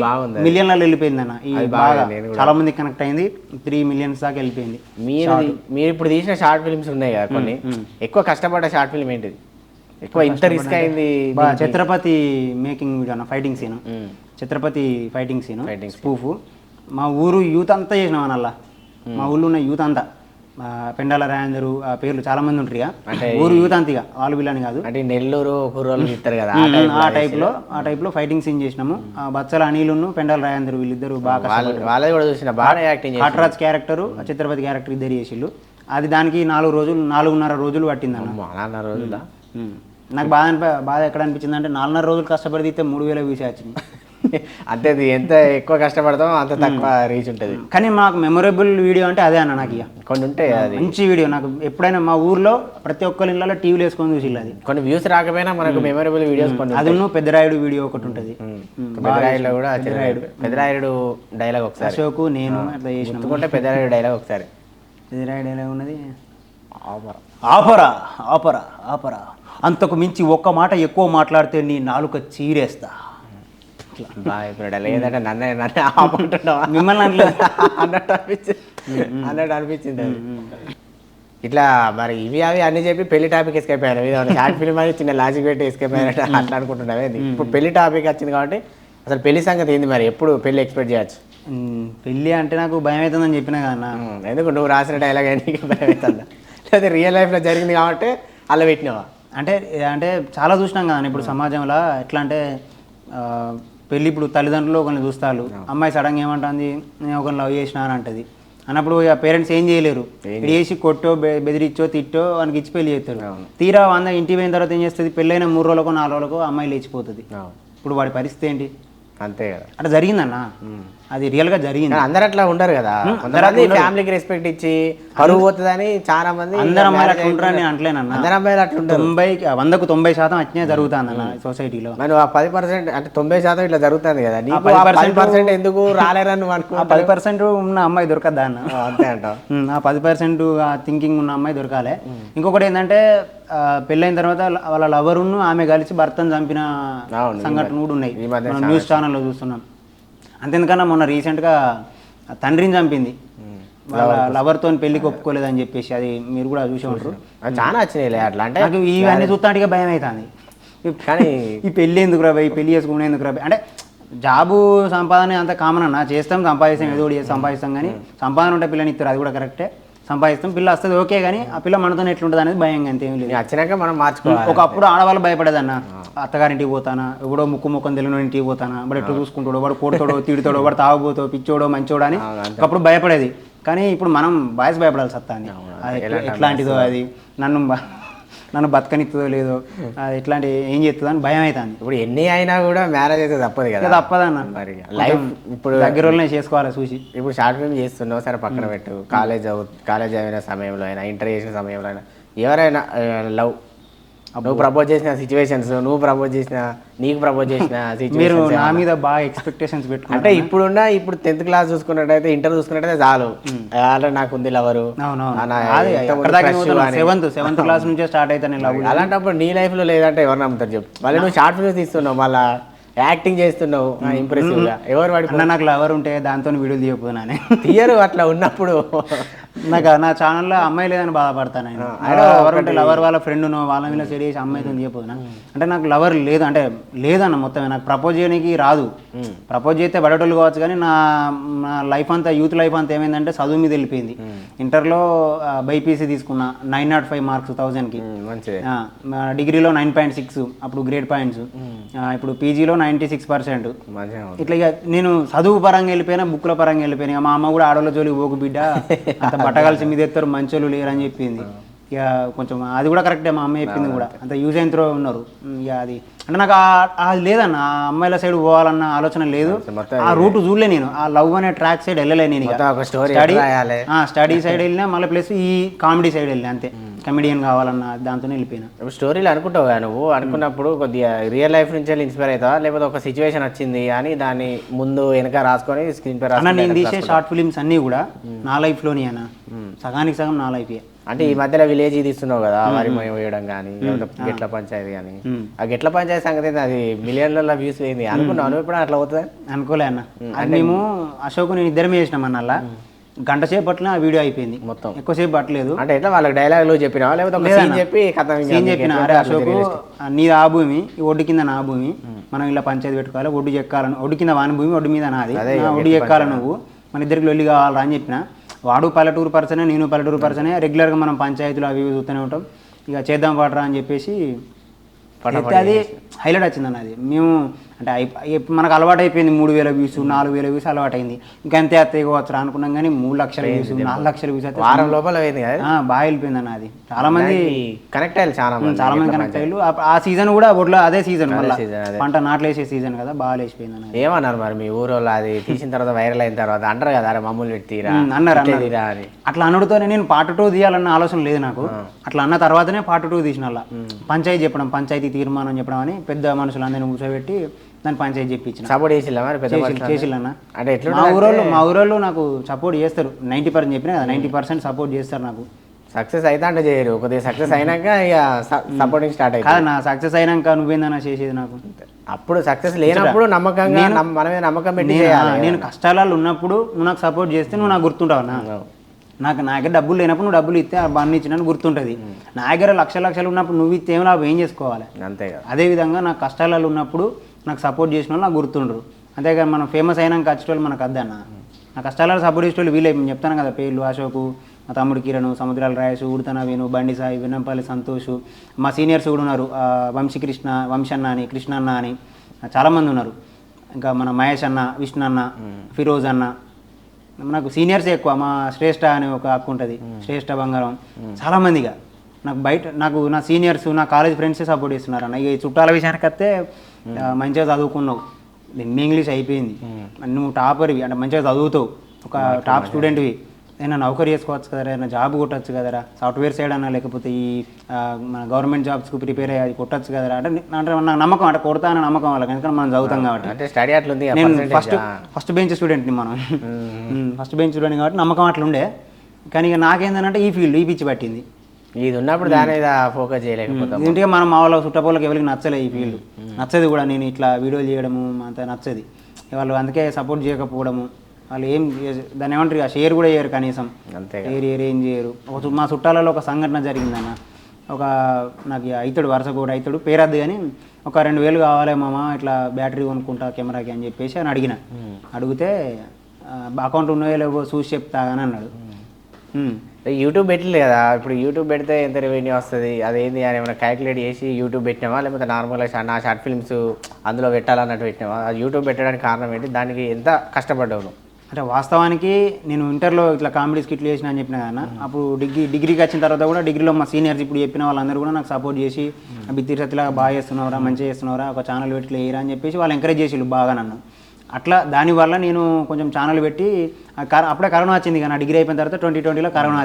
మిలియన్లలో వెళ్ళిపోయింది అన్న, ఈ బాగా చాలా మంది కనెక్ట్ అయింది, 3 millions దాకా వెళ్ళిపోయింది. మీరు ఇప్పుడు తీసిన షార్ట్ ఫిల్మ్స్ ఉన్నాయి కదా కొన్ని, ఎక్కువ కష్టపడ్డ షార్ట్ ఫిల్మ్ ఏంటిది? ఎక్కువ ఇంత రిస్క్ అయింది? ఛత్రపతి మేకింగ్ వీడియో అన్న, fighting scene, Chhatrapati fighting scene spoof. మా ఊరు యూత్ అంతా చేసినాం అన్న, మా ఊళ్ళో ఉన్న యూత్ అంతా, పెండాల రాయందరు ఆ పేర్లు చాలా మంది ఉంటారు ఇక, అంటే ఊరు యూత్ అంతగా, వాళ్ళు వీళ్ళని కాదు, అంటే నెల్లూరు కుర్రోళ్ళు ఇస్తారు కదా, ఆ టైప్లో ఫైటింగ్ సీన్ చేసినాము. బచ్చల అనిలును పెండాల రాయందరు వీళ్ళిద్దరు బాగా, వాళ్ళది కూడా చూసిన బాగా యాక్టింగ్, కాటరాజ్ క్యారెక్టర్, ఛత్రపతి క్యారెక్టర్ ఇద్దరు చేసిళ్ళు. అది దానికి 4.5 రోజులు పట్టిందన్న. 4 రోజులా? నాకు బాధ ఎక్కడ అనిపించింది అంటే 4.5 రోజులు కష్టపడి తీస్తే 3,000 వ్యూస్ వచ్చినాయి. అంటే అది ఎంత ఎక్కువ కష్టపడతామో అంత తక్కువ రీచ్ ఉంటుంది. కానీ మాకు మెమొరబుల్ వీడియో అంటే అదే అన్న. నాకు ఇక కొన్ని ఉంటాయి అది మంచి వీడియో. నాకు ఎప్పుడైనా మా ఊర్లో ప్రతి ఒక్కరి ఇళ్ళలో టీవీలు వేసుకొని చూసి అది కొన్ని వ్యూస్ రాకపోయినా మనకు మెమొరబుల్ వీడియోస్ కొన్ని. అది పెద్దరాయుడు వీడియో ఒకటి ఉంటుంది. పెద్దరాయుడులో కూడా పెద్దరాయుడు డైలాగ్ ఒకసారి అశోకు నేను అట్లా చేసిన పెద్దరాయుడు డైలాగ్ ఒకసారి. పెద్దరాయుడు ఎలా ఉన్నది? ఆపరా ఆపరా ఆపరా అంతకు మించి ఒక్క మాట ఎక్కువ మాట్లాడితే నీ నాలుక చీరేస్తా. లేదంటే నన్నే ఆపంటున్నావా మిమ్మల్ని అన్నట్టు అనిపించింది అది. ఇట్లా మరి ఇవి అవి అన్ని చెప్పి పెళ్లి టాపిక్ ఎస్కేప్ అయ్యాను. షార్ట్ ఫిల్మ్ అని చిన్న లాజిక్ పెట్టి ఎస్కేప్ అయినట్టు అట్లా అనుకుంటున్నావే. ఇప్పుడు పెళ్లి టాపిక్ వచ్చింది కాబట్టి అసలు పెళ్లి సంగతి ఏంది మరి? ఎప్పుడు పెళ్లి ఎక్స్పెక్ట్ చేయొచ్చు? పెళ్ళి అంటే నాకు భయం అవుతుందని చెప్పినా కదా. ఎందుకు నువ్వు రాసిన డైలాగ్ నీకు భయం అవుతుందా? లేదా రియల్ లైఫ్లో జరిగింది కాబట్టి అలా పెట్టినావా? అంటే చాలా చూసినాం కదా ఇప్పుడు సమాజంలో. ఎట్లా అంటే పెళ్ళి ఇప్పుడు తల్లిదండ్రులు ఒకరిని చూస్తారు, అమ్మాయి సడన్గా ఏమంటుంది నేను ఒకరిని లవ్ చేసినా అని అంటది. అన్నప్పుడు ఇక పేరెంట్స్ ఏం చేయలేరు, ఇది చేసి కొట్టో బెదిరిచ్చో తిట్టో వానికి ఇచ్చి పెళ్లి చేస్తారు. తీరా ఇంటికి పోయిన తర్వాత ఏం చేస్తుంది, పెళ్ళైన 3 రోజులకో 4 రోజులకో అమ్మాయి లేచిపోతుంది. ఇప్పుడు వాడి పరిస్థితి ఏంటి? అంతే కదా. అట్లా జరిగిందన్న, అది రియల్ గా జరిగింది. అందరు అట్లా ఉండరు కదా, ఫ్యామిలీకి రెస్పెక్ట్ ఇచ్చి పరువు పోతుందని చాలా మంది. అందరు అమ్మాయిలు అట్లా ఉంటారు అని అంటలేనన్న. అందరు అమ్మాయిలు అట్లా ఉంటారు. 100కు 90% అట్నే జరుగుతుంది అన్న సొసైటీలో. మరి 10% అంటే 90% ఇట్లా జరుగుతుంది కదా, నీకు 10% ఎందుకు రాలేరని నువ్వు అనుకో. 10% ఉన్న అమ్మాయి దొరకద్దా అన్న? అంతే అంటావు. ఆ 10% థింకింగ్ ఉన్న అమ్మాయి దొరకాలి. ఇంకొకటి ఏంటంటే పెళ్ళైన తర్వాత వాళ్ళ లవరును ఆమె కలిసి భర్తను చంపిన సంఘటన కూడా ఉన్నాయి, మనం న్యూస్ ఛానల్లో చూస్తున్నాం. అంతెందుకన్నా మొన్న రీసెంట్గా తండ్రిని చంపింది వాళ్ళ లవర్తో పెళ్లికి ఒప్పుకోలేదని చెప్పేసి. అది మీరు కూడా చూసి ఉంటారు. చాలా వచ్చినాయి అట్లా. అంటే నాకు ఇవన్నీ చూస్తాంటిగా భయం అవుతుంది. కానీ ఈ పెళ్ళి ఎందుకు రాబాయి, పెళ్లి చేసుకునే ఎందుకు రాబాయి అంటే జాబు సంపాదన అంత కామన్ అన్న. చేస్తాం, సంపాదిస్తాం, ఏదో ఒకటి సంపాదిస్తాం. కానీ సంపాదన ఉంటే పిల్లని ఇస్తారు, అది కూడా కరెక్టే. సంపాదిస్తాం, పిల్ల వస్తుంది ఓకే, కానీ ఆ పిల్ల మనతో ఎట్లుంటుంది అనేది భయం. అంతేం లేదు. వచ్చినాక మనం మార్చుకోవాలి. ఒకప్పుడు ఆడవాళ్ళు భయపడేదన్న, అత్తగారింటికి పోతానా, ఎవడో ముక్కు తెలియని ఇంటికి పోతానా, వాడు ఎట్లా చూసుకుంటాడో, వాడు కొడతాడో తిడతాడో, వాడు తాగుపోతాడో, పిచ్చోడో మంచోడో అని ఒకప్పుడు భయపడేది. కానీ ఇప్పుడు మనం బాయ్స్ భయపడాలి సత్తా అని. ఎట్లాంటిదో అది నన్ను బతకనిస్తుందో లేదో, అది ఎట్లాంటి ఏం చేస్తుందో అని భయం అవుతుంది. ఇప్పుడు ఎన్ని అయినా కూడా మ్యారేజ్ అయితే తప్పదు కదా. తప్పదన్న, మరి లైఫ్ ఇప్పుడు దగ్గరలోనే చేసుకోవాలి చూసి. ఇప్పుడు షార్ట్ ఫిల్మ్ చేస్తున్నావు సరే పక్కన పెట్టు, కాలేజ్ అయిన సమయంలో అయినా, ఇంటర్ చేసిన సమయంలో అయినా ఎవరైనా లవ్, నువ్వు ప్రపోజ్ చేసిన సిచ్యువేషన్స్, నువ్వు ప్రపోజ్ చేసిన, నీకు ప్రపోజ్ చేసిన మీరు నా మీద బాగా ఎక్స్పెక్టేషన్స్ పెట్టుకుంటే అంటే ఇప్పుడు 10th క్లాస్ చూసుకున్నట్టయితే, ఇంటర్ చూసుకున్నట్టయితే చాలు ఆల్రెడీ నాకు ఉంది లవరు. సెవెంత్ క్లాస్ నుంచే స్టార్ట్ అవుతాను లవ్. అలాంటప్పుడు నీ లైఫ్ లో లేదంటే ఎవరు నమ్ముతారు చెప్పు? మళ్ళీ నువ్వు షార్ట్ ఫిల్మ్ తీస్తున్నావు, మళ్ళీ యాక్టింగ్ చేస్తున్నావు ఇంప్రెసివ్ గా. ఎవరు వాడి నాకు లవర్ ఉంటే దాంతో వీడియోలు తీయకపోయినానే తీయరు. అట్లా ఉన్నప్పుడు నాకు నా ఛానల్లో అమ్మాయి లేదని బాధపడతాను. ఎవరు ఉంటే లవర్ వాళ్ళ ఫ్రెండ్ను వాళ్ళ మీద సెట్ చేసి అమ్మాయితో తీయకపోయినా అంటే నాకు లవర్ లేదు అంటే లేదన్న. మొత్తం నాకు ప్రపోజ్ చేయడానికి రాదు. ప్రపోజ్ చేస్తే పడేటోళ్ళు కావచ్చు, కానీ నా లైఫ్ అంతా, యూత్ లైఫ్ అంతా ఏమైందంటే చదువు మీద వెళ్ళిపోయింది. ఇంటర్లో బైపీసీ తీసుకున్నా, 905 మార్క్స్ 1000కి. డిగ్రీలో 9.6 అప్పుడు గ్రేడ్ పాయింట్స్. ఇప్పుడు పీజీలో 96%. ఇట్లా ఇక నేను చదువు పరంగా వెళ్ళిపోయినా, బుక్ల పరంగా వెళ్ళిపోయినా. మా అమ్మ కూడా ఆడవాళ్ళ జోలికి పోకు బిడ్డ, అంత బట్టగలిసి మీద ఎత్తారు, మంచోళ్ళు లేరని చెప్పింది. ఇక కొంచెం అది కూడా కరెక్టే, మా అమ్మ చెప్పింది కూడా. అంత యూజ్ అయిన త్రో ఉన్నారు. ఇక అది అంటే నాకు అది లేదన్న, ఆ అమ్మాయిల సైడ్ పోవాలన్న ఆలోచన లేదు. ఆ రూట్ చూడలే నేను, ఆ లవ్ అనే ట్రాక్ సైడ్ వెళ్ళలే నేను. స్టడీ సైడ్ వెళ్ళినా, మళ్ళీ ప్లస్ ఈ కామెడీ సైడ్ వెళ్ళినా, అంతే. కమెడియన్ కావాలన్న దాంతోనే వెళ్ళిపోయినా. స్టోరీలు అనుకుంటావు నువ్వు, అనుకున్నప్పుడు కొద్దిగా రియల్ లైఫ్ నుంచి వెళ్ళి ఇన్స్పైర్ అవుతావా, లేకపోతే ఒక సిచ్యువేషన్ వచ్చింది అని దాన్ని ముందు వెనక రాసుకొని స్క్రీన్ పై రాసుకొని? నేను తీసే షార్ట్ ఫిలిమ్స్ అన్నీ కూడా నా లైఫ్లోనే అన్న, సగానికి సగం నా లైఫ్. అంటే ఈ మధ్యలో విలేజ్ తీస్తున్నావు కదా, వరి మొయ్య వేయడం కానీ, గెట్ల పంచాయతీ కానీ. ఆ గెట్ల పంచాయతీ సంగతి అది మిలియన్ల వ్యూస్ అయింది అనుకున్నావు నువ్వు? ఇప్పుడు అట్లా అవుతుంది అనుకోలే అన్న. మేము అశోక్ నేను ఇద్దరమే చేసినాం అన్న. అలా గంట సేపు పట్ల ఆ వీడియో అయిపోయింది, మొత్తం ఎక్కువసేపు పట్టలేదు. అంటే ఎట్లా వాళ్ళకి డైలాగులు చెప్పినా లేకపోతే సీన్ చెప్పిన? అరే అశోక్, నీది ఆ భూమి, ఒడ్డు కింద నా భూమి, మనం ఇలా పంచాయతీ పెట్టుకోవాలి, ఒడ్డు చెక్కాలని, ఒడ్డు కింద వాని భూమి, ఒడ్డు మీద నాది, ఒడ్డు చెక్కాలి నువ్వు, మన ఇద్దరికి లొల్లి కావాలా అని చెప్పిన. వాడు పల్లెటూరు పర్సనే, నేను పల్లెటూరు పర్సనే, రెగ్యులర్గా మనం పంచాయతీలు అవి చూస్తూనే ఉంటాం. ఇక చేద్దాం పడరా అని చెప్పేసి అది హైలైట్ వచ్చింది అన్న. అది మేము అంటే మనకు అలవాటు అయిపోయింది 3000 వ్యూస్ 4000 వ్యూస్ అలవాటు అయింది ఇంకా అంతే అత్తయ్య కావచ్చు అనుకున్నాం కానీ 3 లక్షల వ్యూస్ 4 లక్షల వ్యూస్ అయితే వారం లోపల పోయింది కదా బాగా వెళ్ళిపోయింది అన్న అది చాలా మంది కనెక్ట్ అయ్యారు చాలా మంది కనెక్ట్ అయ్యారు ఆ సీజన్ కూడా ఒడ్లో అదే సీజన్ మళ్ళీ పంట నాట్లు వేసే సీజన్ కదా బాగా లేచిపోయింది అన్న ఏమన్నారు మరి మీ ఊరోళ్ళు అది తీసిన తర్వాత వైరల్ అయిన తర్వాత అంటారు కదా అరే మమ్మల్ని పెట్టిరా అన్నారు అని అట్లా అనుడితోనే నేను పార్ట్ 2 తీయాలన్న ఆలోచన లేదు నాకు అట్లా అన్న తర్వాతనే పార్ట్ 2 తీసిన అలా పంచాయతీ చెప్పడం పంచాయతీ తీర్మానం చెప్పడం అని పెద్ద మనుషులందరినీ కూర్చోబెట్టి దాన్ని పంచాయతీ చెప్పించిన సపోర్ట్ చేసిల్లా మరి పెద్ద చేసిల్లన్న అంటే ఎట్లా మా ఊరోళ్ళు నాకు సపోర్ట్ చేస్తారు 90% చెప్పినా కదా 90% సపోర్ట్ చేస్తారు నాకు సక్సెస్ అయితే అంటే చేయరు కొద్దిగా సక్సెస్ అయినాక ఇక సపోర్టింగ్ స్టార్ట్ అయ్యింది కాదు నా సక్సెస్ అయినాక నువ్వేందన్నా చేసేది నాకు అప్పుడు సక్సెస్ లేనప్పుడు నమ్మకంగా మన మీద నమ్మకం పెట్టి నేను కష్టాలలో ఉన్నప్పుడు నువ్వు నాకు సపోర్ట్ చేస్తే నువ్వు నాకు గుర్తుంటావు నాకు దగ్గర డబ్బులు లేనప్పుడు నువ్వు డబ్బులు ఇస్తే ఆ బండి ఇచ్చినా గుర్తుంటుంది నా దగ్గర లక్షలు ఉన్నప్పుడు నువ్వు ఇస్తే ఏం చేసుకోవాలి అంతే కదా అదేవిధంగా నాకు కష్టాలలో ఉన్నప్పుడు నాకు సపోర్ట్ చేసిన వాళ్ళు నాకు గుర్తుండరు అంతేగాని మనం ఫేమస్ అయినాక వచ్చేటోళ్ళు మనకు అద్దన్న నా కష్టాలలో సపోర్ట్ చేసేటోళ్ళు వీలే చెప్తాను కదా పేర్లు అశోకు మా తమ్ముడు కిరణ్ సముద్రాల రాయేష్ ఉడతన వేణు బండి సాయి వినంపల్లి సంతోష్ మా సీనియర్స్ కూడా ఉన్నారు వంశన్న అని కృష్ణన్న అని చాలామంది ఉన్నారు ఇంకా మన మహేష్ అన్న విష్ణు అన్న ఫిరోజ్ అన్న నాకు సీనియర్సే ఎక్కువ మా శ్రేష్ఠ అనే ఒక హక్కు ఉంటుంది శ్రేష్ఠ బంగారం చాలామందిగా నాకు నా సీనియర్స్ నా కాలేజ్ ఫ్రెండ్సే సపోర్ట్ చేస్తున్నారు అన్న ఇక ఈ చుట్టాల విషయానికి వస్తే మంచిగా చదువుకున్నావు ఇంగ్లీష్ అయిపోయింది నువ్వు టాపర్వి అంటే మంచిగా చదువుతావు ఒక టాప్ స్టూడెంట్వి ఏదైనా నౌకరీ చేసుకోవచ్చు కదరా ఏదైనా జాబ్ కొట్టచ్చు కదరా సాఫ్ట్వేర్ సైడ్ అన్నా లేకపోతే ఈ మన గవర్నమెంట్ జాబ్స్కి ప్రిపేర్ అయ్యి కొట్టచ్చు కదరా అంటే నాకు నమ్మకం అంటే కొడతా అనే నమ్మకం వాళ్ళకి ఎందుకంటే మనం చదువుతాం కాబట్టి అంటే స్టడీ అట్లుంది నేను ఫస్ట్ బెంచ్ స్టూడెంట్ని మనం ఫస్ట్ బెంచ్ స్టూడెంట్ కాబట్టి నమ్మకం అట్లా ఉండే కానీ ఇక నాకేంటంటే ఈ ఫీల్డ్ ఈ పిచ్చి పట్టింది ఇది ఉన్నప్పుడు దాని మీద ఫోకస్ చేయలేకపోతాం ఎందుకంటే మనం మా వాళ్ళ చుట్టపోళ్ళకి ఎవరికి నచ్చలే ఈ ఫీల్డ్ నచ్చదు కూడా నేను ఇట్లా వీడియోలు చేయడము అంత నచ్చది వాళ్ళు అందుకే సపోర్ట్ చేయకపోవడము వాళ్ళు ఏం దాన్ని ఏమంటారు ఇక షేర్ కూడా చేయరు కనీసం అంతే ఏం చేయరు మా చుట్టాలలో ఒక సంఘటన జరిగిందన్న నాకు అవుతాడు వరుస కూడా అవుతాడు పేరద్దు కానీ ఒక 2000 కావాలి మామ ఇట్లా బ్యాటరీ కొనుక్కుంటా కెమెరాకి అని చెప్పేసి అని అడిగితే అకౌంట్ ఉన్నాయో లేవో చూసి చెప్తా అని అన్నాడు యూట్యూబ్ పెట్టలేదు కదా ఇప్పుడు యూట్యూబ్ పెడితే ఎంత రెవెన్యూ వస్తుంది అదేంది అని ఏమైనా క్యాలిక్యులేట్ చేసి యూట్యూబ్ పెట్టినావా లేకపోతే నార్మల్గా నా షార్ట్ ఫిల్మ్స్ అందులో పెట్టాలన్నట్టు పెట్టినావా యూట్యూబ్ పెట్టడానికి కారణం ఏంటి దానికి ఎంత కష్టపడ్డావు అంటే వాస్తవానికి నేను ఇంటర్లో ఇట్లా కామెడీ స్కిట్లు చేసిన అని చెప్పిన కదా అప్పుడు డిగ్రీకి వచ్చిన తర్వాత కూడా డిగ్రీలో మా సీనియర్స్ ఇప్పుడు చెప్పిన వాళ్ళందరూ కూడా నాకు సపోర్ట్ చేసి బిత్తిరి సత్తిలాగా బాగా చేస్తున్నారా మంచిగా చేస్తున్నారా ఒక ఛానల్ పెట్టి వేయరా అని చెప్పేసి వాళ్ళు ఎంకరేజ్ చేసిళ్ళు బాగా నన్ను అట్లా దానివల్ల నేను కొంచెం ఛానల్ పెట్టి అప్పుడే కరోనా వచ్చింది కానీ డిగ్రీ అయిపోయిన తర్వాత 2020లో కరోనా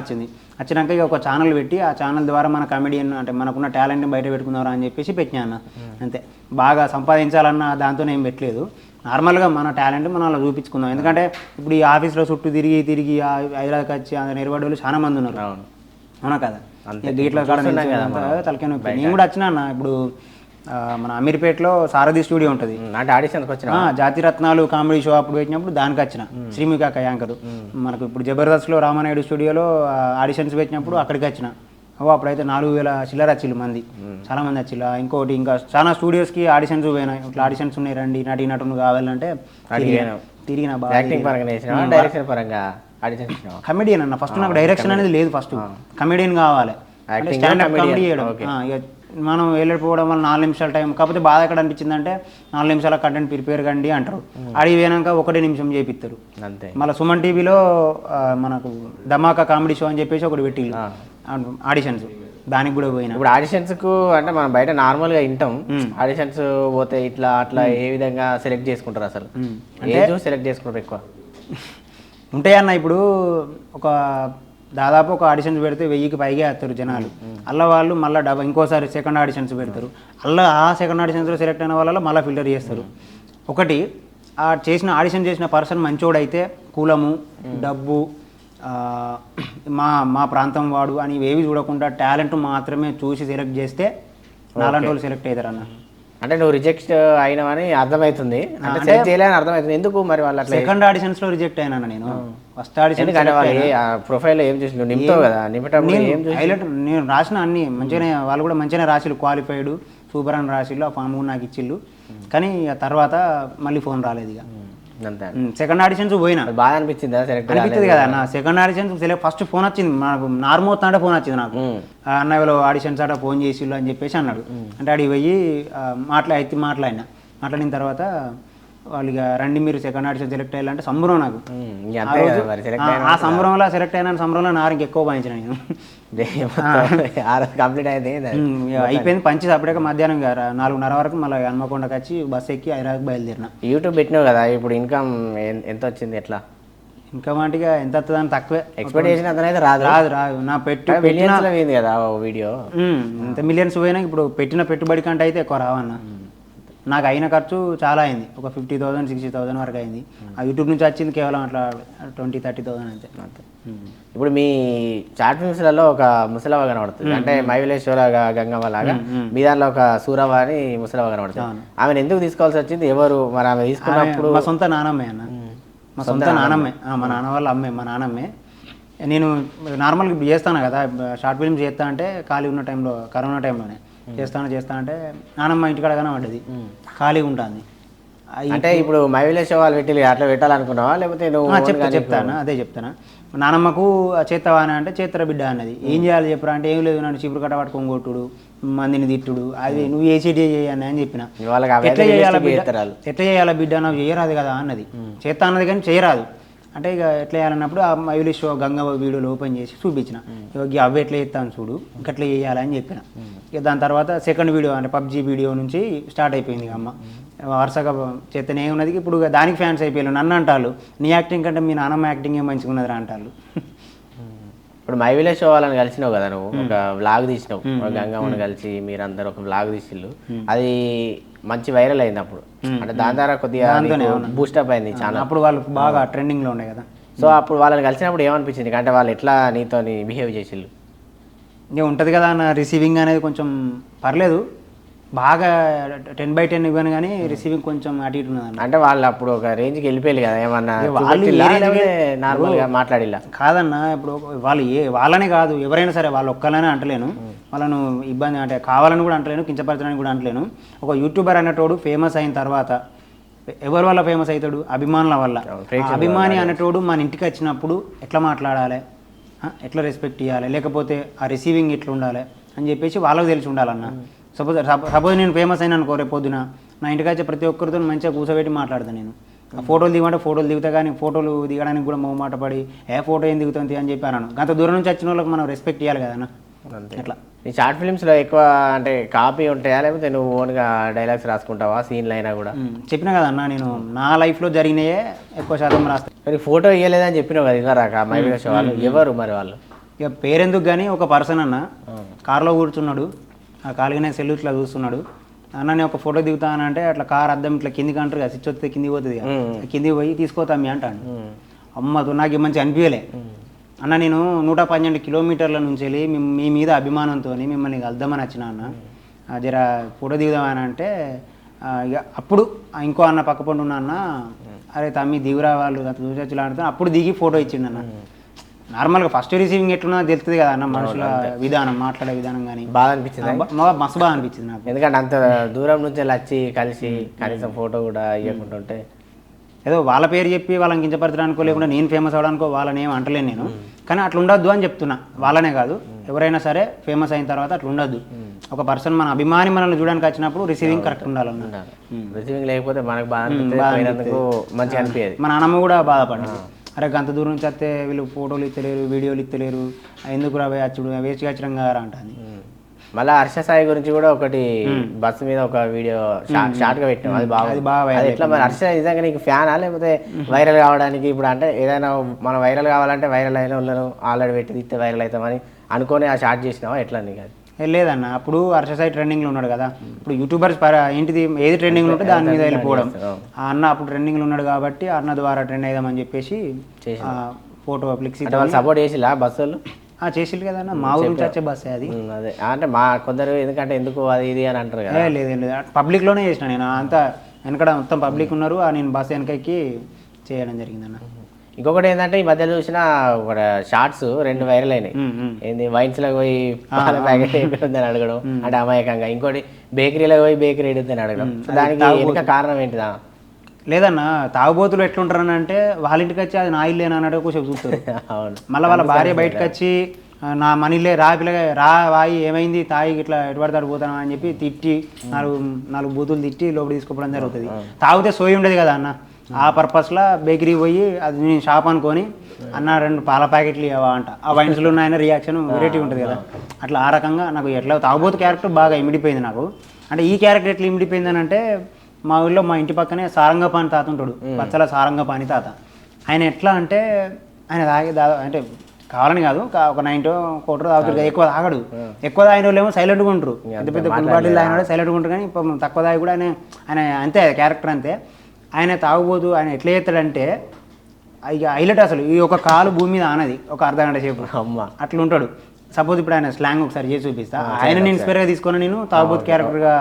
వచ్చినాక ఇక ఒక ఛానల్ పెట్టి ఆ ఛానల్ ద్వారా మన కామెడియన్ అంటే మనకున్న టాలెంట్ని బయట పెట్టుకుందారా అని చెప్పేసి పెట్టినా అన్న అంతే బాగా సంపాదించాలన్న దాంతో ఏం పెట్టలేదు నార్మల్గా మన టాలెంట్ మనం అలా చూపించుకుందాం ఎందుకంటే ఇప్పుడు ఈ ఆఫీస్లో చుట్టూ తిరిగి హైదరాబాద్కి వచ్చి నిలబడే వాళ్ళు చాలా మంది ఉన్నారు అవునా కదా గేట్ల కాడ తలకే నొప్పి నేను కూడా వచ్చినా అన్న ఇప్పుడు మన అమీర్పేటలో సారథి స్టూడియో ఉంటుంది అంటే ఆడిషన్కి వచ్చిన జాతిరత్నాలు కామెడీ షో అప్పుడు పెట్టినప్పుడు దానికి వచ్చిన శ్రీమిక యాంకరు మనకు ఇప్పుడు జబర్దస్త్లో రామానాయుడు స్టూడియోలో ఆడిషన్స్ పెట్టినప్పుడు అక్కడికి వచ్చిన అప్పుడైతే 4000 చిల్లర వచ్చిల్లు మంది చాలా మంది వచ్చిల్లు ఇంకోటి ఇంకా చాలా స్టూడియోస్కి ఆడిషన్స్ పోయినాయి ఇట్లా ఆడిషన్స్ ఉన్నాయి రండి నటులు కావాలంటే తిరిగిన కమెడియన్ అన్న ఫస్ట్ నాకు డైరెక్షన్ అనేది లేదు ఫస్ట్ కమెడియన్ కావాలి స్టాండప్ కామెడీ చేయడం మనం వెళ్ళిపోవడం వల్ల 4 నిమిషాల టైం కాకపోతే బాధ ఎక్కడ అనిపించిందంటే 4 నిమిషాల కంటెంట్ ప్రిపేర్ కండి అంటారు అడిగి పోయినాక 1 నిమిషం చేపిస్తారు అంతే మళ్ళీ సుమన్ టీవీలో మనకు ధమాకా కామెడీ షో అని చెప్పేసి ఒకటి పెట్టిళ్ళు ఆడిషన్స్ దానికి కూడా పోయినా ఇప్పుడు ఆడిషన్స్కు అంటే మనం బయట నార్మల్గా వింటాం ఆడిషన్స్ పోతే ఇట్లా అట్లా ఏ విధంగా సెలెక్ట్ చేసుకుంటారు అసలు సెలెక్ట్ చేసుకుంటారు ఎక్కువ ఉంటాయన్న ఇప్పుడు ఒక దాదాపు ఒక ఆడిషన్స్ పెడితే 1000కి పైగా వేస్తారు జనాలు అలా వాళ్ళు మళ్ళీ ఇంకోసారి సెకండ్ ఆడిషన్స్ పెడతారు అలా ఆ సెకండ్ ఆడిషన్స్లో సెలెక్ట్ అయిన వాళ్ళలో మళ్ళీ ఫిల్టర్ చేస్తారు ఒకటి ఆ ఆడిషన్ చేసిన పర్సన్ మంచోడైతే కులము డబ్బు మా ప్రాంతం వాడు అని ఏవి చూడకుండా టాలెంట్ మాత్రమే చూసి సెలెక్ట్ చేస్తే నాలాంటి వాళ్ళు సెలెక్ట్ అవుతారు అన్న అంటే నువ్వు రిజెక్ట్ అయినావని అర్థమవుతుంది అంటే సెలెక్ట్ చేయలేని అర్థమవుతుంది ఎందుకు మరి వాళ్ళు అట్లా సెకండ్ ఆడిషన్స్లో రిజెక్ట్ అయినా నేను ఫస్ట్ ఆడిషన్ ప్రొఫైల్ ఏం చేసి నింపుతావు కదా నింపటప్పుడు హైలైట్ నేను రాసిన అన్ని మంచిగానే వాళ్ళు కూడా మంచిగానే రాసిళ్ళు క్వాలిఫైడ్ సూపర్ అని రాసిళ్ళు ఆ ఫామ్ నాకు ఇచ్చిళ్ళు కానీ తర్వాత మళ్ళీ ఫోన్ రాలేదు ఇక సెకండ్ ఆడిషన్స్ పోయినా బాగా అనిపించిందా సెలెక్ట్ అనిపిస్తుంది కదా అన్న సెకండ్ ఆడిషన్స్ ఫస్ట్ ఫోన్ వచ్చింది నాకు నార్మల్ అంటే ఫోన్ వచ్చింది నాకు అన్న వీళ్ళు ఆడిషన్స్ అట ఫోన్ చేసిళ్ళు అని చెప్పేసి అన్నాడు అంటే అడిగి పోయి మాట్లాడినా మాట్లాడిన తర్వాత వాళ్ళు ఇక రండి మీరు సెకండ్ ఆడిషన్ సెలెక్ట్ అయ్యాలంటే సంబరం నాకు ఇంక ఆ అంతే రోజు కదా మరి సెలెక్ట్ ఆ సంబరంలో సెలెక్ట్ అయిన సంబరంలో నారికి ఎక్కువ వాయించిన నేను కంప్లీట్ అయితే ఇక అయిపోయింది పంచి సపరేట్గా మధ్యాహ్నం 4:30 వరకు మళ్ళీ హన్మకొండకి వచ్చి బస్ ఎక్కి హైదరాబాద్ బయలుదేరిన. యూట్యూబ్ పెట్టినావు కదా, ఇప్పుడు ఇన్కమ్ ఎంత వచ్చింది ఎట్లా? ఇంకా వాటిగా ఎంత వస్తుందని తక్కువే, ఎక్స్పెక్ట్ చేసిన అంతనైతే రాదు. రాదు రాదు నా పెట్టిన మిలియన్స్ లో పోయింది కదా వీడియో. ఇంత మిలియన్స్ పోయినా ఇప్పుడు పెట్టిన పెట్టుబడి కంటే అయితే ఎక్కువ రావన్న. నాకు అయిన ఖర్చు చాలా అయింది, ఒక 50,000 60,000 వరకు అయింది. ఆ యూట్యూబ్ నుంచి వచ్చింది కేవలం అట్లా 20-30,000 అంతే. ఇప్పుడు మీ చాట్ ఫిల్మ్స్లలో ఒక ముసలవ్వ కనబడుతుంది, అంటే మై విలేజ్ షో లాగా గంగమ్మ లాగా, మీ దాంట్లో ఒక సూరవ్వ అని ముసలవ్వ కనబడుతుంది. ఆమెను ఎందుకు తీసుకోవాల్సి వచ్చింది? ఎవరు మరి ఆమె తీసుకున్నప్పుడు? మా సొంత నానమ్మే అన్న, మా సొంత నానమ్మే, మా నాన్న వాళ్ళ అమ్మే, మా నానమ్మే. నేను నార్మల్గా చేస్తాను కదా షార్ట్ ఫిల్మ్స్ చేస్తా అంటే ఖాళీ ఉన్న టైంలో, కరోనా టైంలోనే చేస్తా అంటే నానమ్మ ఇంటికాడ కనబడ్డది, ఖాళీగా ఉంటుంది. అంటే ఇప్పుడు మై విలేజ్ షో వాళ్ళు పెట్టి అట్లా పెట్టాలనుకున్నావా లేకపోతే నువ్వు? చెప్తాను, అదే చెప్తాను. నానమ్మకు చేస్తావా అని అంటే చేత్తరా బిడ్డ అన్నది. ఏం చేయాలి చెప్పరా అంటే ఏం లేదు, నన్ను చీపురు కట్ట పట్టుకొని కొట్టుడు, మందిని తిట్టుడు, అది నువ్వు ఏసీటీ చేయని అని చెప్పిన. ఎట్లా చేయాలా బిడ్డ, నాకు చేయరాదు కదా అన్నది. చేస్తా అన్నది కానీ చేయరాదు అంటే ఇక ఎట్లా చేయాలన్నప్పుడు ఆ మై విలేజ్ షో గంగవ్వ వీడియోలు ఓపెన్ చేసి చూపించిన, ఇక అవి ఎట్లా చేస్తాను చూడు, ఇంకట్లా చేయాలని చెప్పిన. ఇక దాని తర్వాత సెకండ్ వీడియో అంటే పబ్జీ వీడియో నుంచి స్టార్ట్ అయిపోయింది. ఇక అమ్మ వరుసగా చేతనే ఉన్నది. ఇప్పుడు దానికి ఫ్యాన్స్ అయిపోయారు. నన్ను అంటారు నీ యాక్టింగ్ కంటే మీ నాన్నమ్మ యాక్టింగ్ ఏం మంచిగా ఉన్నదిరా అంటారు. ఇప్పుడు మై విలేజ్ షో వాళ్ళని కలిసినావు కదా నువ్వు, ఒక వ్లాగ్ తీసినావు గంగమ్మని కలిసి, మీరందరూ ఒక వ్లాగ్ తీసిళ్ళు, అది మంచి వైరల్ అయింది అప్పుడు. అంటే దాని ద్వారా కొద్దిగా బూస్టప్ అయింది చాలా. అప్పుడు వాళ్ళు బాగా ట్రెండింగ్లో ఉండే కదా. సో అప్పుడు వాళ్ళని కలిసినప్పుడు ఏమనిపించింది? అంటే వాళ్ళు ఎట్లా నీతో బిహేవ్ చేసిళ్ళు? ఇక ఉంటుంది కదా అన్న, రిసీవింగ్ అనేది కొంచెం పర్లేదు, బాగా 10/10 ఇవ్వను కానీ రిసీవింగ్ కొంచెం అటు ఇటు ఉన్నదన్న. అంటే వాళ్ళు అప్పుడు ఒక రేంజ్కి వెళ్ళిపోయారు కదా, ఏమన్నా నార్మల్గా మాట్లాడిలా కాదన్న. ఇప్పుడు వాళ్ళు వాళ్ళనే కాదు, ఎవరైనా సరే, వాళ్ళు ఒక్కళ్ళనే అంటలేను, వాళ్ళను ఇబ్బంది అంటే కావాలని కూడా అంటలేను, కించపరచడానికి కూడా అంటలేను. ఒక యూట్యూబర్ అనేటోడు ఫేమస్ అయిన తర్వాత ఎవరి వల్ల ఫేమస్ అవుతాడు? అభిమానుల వల్ల. అభిమాని అనేటోడు మన ఇంటికి వచ్చినప్పుడు ఎట్లా మాట్లాడాలి, ఎట్లా రెస్పెక్ట్ ఇవ్వాలి, లేకపోతే ఆ రిసీవింగ్ ఎట్లా ఉండాలి అని చెప్పేసి వాళ్ళకి తెలిసి ఉండాలన్న. సపోజ్ నేను ఫేమస్ అయినా అనుకో, రేపు పొద్దున నా ఇంటికి వచ్చే ప్రతి ఒక్కరితో మంచిగా కూర్చోబెట్టి మాట్లాడతాను నేను. ఫోటోలు దిగమంటే ఫోటోలు దిగుతా, కానీ ఫోటోలు దిగడానికి కూడా మొహమాట పడి ఫోటో ఏం దిగుతుంది అని చెప్పి అన్నాను. గంత దూరం నుంచి వచ్చిన వాళ్ళకి మనం రెస్పెక్ట్ ఇవ్వాలి కదన్న. అట్లా నీ షార్ట్ ఫిల్మ్స్లో ఎక్కువ అంటే కాపీ ఉంటాయా లేకపోతే నువ్వు ఓన్గా డైలాగ్స్ రాసుకుంటావా? సీన్లు అయినా కూడా చెప్పినా కదన్నా, నేను నా లైఫ్లో జరిగినాయే ఎక్కువ శాతం రాస్తాను. మరి ఫోటో ఇవ్వలేదని చెప్పినావు కదా ఇంకా రాక మై విలేజ్ షో వాళ్ళు, ఎవరు మరి వాళ్ళు? ఇక పేరెందుకు కానీ ఒక పర్సన్ అన్న కార్లో కూర్చున్నాడు, ఆ కాలుగానే సెల్ ఇట్లా చూస్తున్నాడు. అన్న నేను ఒక ఫోటో దిగుతానంటే అట్లా కార్ అద్దం ఇట్లా కిందికి అంటారు కదా, స్విచ్ వస్తే కిందికి పోతుంది కదా, కిందికి పోయి తీసుకోతా మీ అంటాను. అమ్మతో నాకు మంచి అనిపించలే అన్న. నేను 112 కిలోమీటర్ల నుంచి వెళ్ళి మీ మీద అభిమానంతో మిమ్మల్ని కలుద్దామని వచ్చిన అన్న, జర ఫోటో దిగుదామని అంటే ఇక అప్పుడు ఇంకో అన్న పక్క పండు ఉన్న అన్న, అరే తమ్మి దిగురా వాళ్ళు అంత చూసొచ్చులా ఆడుతాను, అప్పుడు దిగి ఫోటో ఇచ్చిండు అన్న. నార్మల్గా ఫస్ట్ రిసీవింగ్ ఎట్లున్నా తెలుస్తుంది కదా అన్న, మనుషుల విధానం, మాట్లాడే విధానం కానీ. బాగా అనిపించింది, మస్తు బాగా అనిపించింది నాకు. ఎందుకంటే అంత దూరం నుంచి వచ్చి కలిసి కనీసం ఫోటో కూడా ఇవ్వకుంటుంటే ఏదో వాళ్ళ పేరు చెప్పి వాళ్ళని కించపరచడానికో లేకుండా నేను ఫేమస్ అవడానికో వాళ్ళని ఏం అంటలేను నేను, కానీ అట్లా ఉండొద్దు అని చెప్తున్నా. వాళ్ళనే కాదు, ఎవరైనా సరే ఫేమస్ అయిన తర్వాత అట్లా ఉండొద్దు. ఒక పర్సన్ మన అభిమాని మనల్ని చూడడానికి వచ్చినప్పుడు రిసీవింగ్ కరెక్ట్ ఉండాలన్న. రిసీవింగ్ లేకపోతే మనకు మంచిగా అనిపించేది. మా నాన్నమ్మ కూడా బాధపడింది, అరే గంత దూరం నుంచి వస్తే వీళ్ళు ఫోటోలు ఇస్తలేరు, వీడియోలు ఇస్తలేరు, ఎందుకు రా అచ్చుడు వేస్ట్ ఖచ్చితంగా గారా అంటుంది. మళ్ళీ హర్ష సాయి గురించి కూడా ఒకటి బస్సు మీద ఒక వీడియో షార్ట్ గా పెట్టినాం, అది బాగా ఎట్లా మరి? హర్ష నిజంగా నీకు ఫ్యానా లేకపోతే వైరల్ కావడానికి? ఇప్పుడు అంటే ఏదైనా మనం వైరల్ కావాలంటే వైరల్ అయిన వాళ్ళను ఆల్రెడీ పెట్టి తీస్తే వైరల్ అవుతామని అనుకొని ఆ షార్ట్ చేసినావా ఎట్లా నీకు? అది లేదన్న, అప్పుడు హర్ష సాయి ట్రెండింగ్లో ఉన్నాడు కదా. ఇప్పుడు యూట్యూబర్స్ ఏంటిది, ఏది ట్రెండింగ్లో ఉంటే దాని మీద వెళ్ళిపోవడం. ఆ అన్న అప్పుడు ట్రెండింగ్లో ఉన్నాడు కాబట్టి అన్న ద్వారా ట్రెండ్ అయిదామని చెప్పేసి ఫోటో ఫ్లిక్స్ సపోర్ట్ చేసిలా బస్సులు చేసిల్లు కదా అన్న. మా ఊరు నుంచి వచ్చే బస్సే అది. అదే అంటే మా కొందరు ఎందుకంటే ఎందుకు అది ఇది అని అంటారు కదా. లేదు పబ్లిక్లోనే చేసిన నేను, అంతా వెనకడ మొత్తం పబ్లిక్ ఉన్నారు, నేను బస్సు వెనకకి చేయడం జరిగిందన్న. ఇంకొకటి ఏంటంటే ఈ మధ్య చూసిన ఒక షార్ట్స్ 2 వైరల్ అయినాయి. ఏంది వైన్స్ లో పోయి పాల ప్యాకెట్ ఎక్కడుందని అడగడం అంటే అమాయకంగా, ఇంకోటి బేకరీలో పోయి బేకరీ ఎడుద్దని అడగడం. దానికి వెనుక కారణం ఏంటిదా? లేదన్న, తాగుబోతులు ఎట్లుంటారని అంటే వాళ్ళ ఇంటికి వచ్చి అది నా ఇల్లేనా అన్నట్టు కొంచెం చూస్తారు. మళ్ళీ వాళ్ళ భార్య బయటకు వచ్చి నా మనీలే రా పిల్లగా రా వాయి ఏమైంది తాగి ఇట్లా ఎటుపడతాడు పోతాను అని చెప్పి తిట్టి నాలుగు బూతులు తిట్టి లోపల తీసుకుపోవడం జరుగుతుంది. తాగితే సోయి ఉండదు కదా అన్న, ఆ పర్పస్లో బేకరీ పోయి అది నేను షాప్ అనుకొని అన్న 2 పాల ప్యాకెట్లు ఇవ్వవా అంట. ఆ వైన్స్లో ఉన్నాయన రియాక్షన్ వెరైటీ ఉంటుంది కదా, అట్లా ఆ రకంగా నాకు ఎట్లా తాగుబోతు క్యారెక్టర్ బాగా ఇమిడిపోయింది నాకు. అంటే ఈ క్యారెక్టర్ ఎట్లా ఇమిడిపోయిందని అంటే, మా ఊళ్ళో మా ఇంటి పక్కనే సారంగపాణి తాత ఉంటాడు, పచ్చల సారంగపాణి తాత. ఆయన ఎట్లా అంటే ఆయన అంటే కావాలని కాదు, ఒక 9 కోటర్ తాగుతాడు, ఎక్కువ తాగడు. ఎక్కువ తాగిన వాళ్ళు ఏమో సైలెంట్గా ఉంటారు, పెద్ద పెద్ద బాటిల్ తాగిన వాళ్ళు సైలెంట్గా ఉంటారు. కానీ ఇప్పుడు తక్కువ తాగి కూడా ఆయన అంతే క్యారెక్టర్ అంతే. ఆయన తాగుబోతు ఆయన ఎట్లా చేస్తాడంటే ఇక హైలైట్ అసలు ఈ ఒక కాలు భూమి మీద ఆనది ఒక అర్ధగంట సేపు అట్లా ఉంటాడు. సపోజ్ ఇప్పుడు ఆయన స్లాంగ్ ఒకసారి చేసి చూపిస్తా, ఆయన ఇన్స్పైర్గా తీసుకొని నేను తాగుబోతు క్యారెక్టర్గా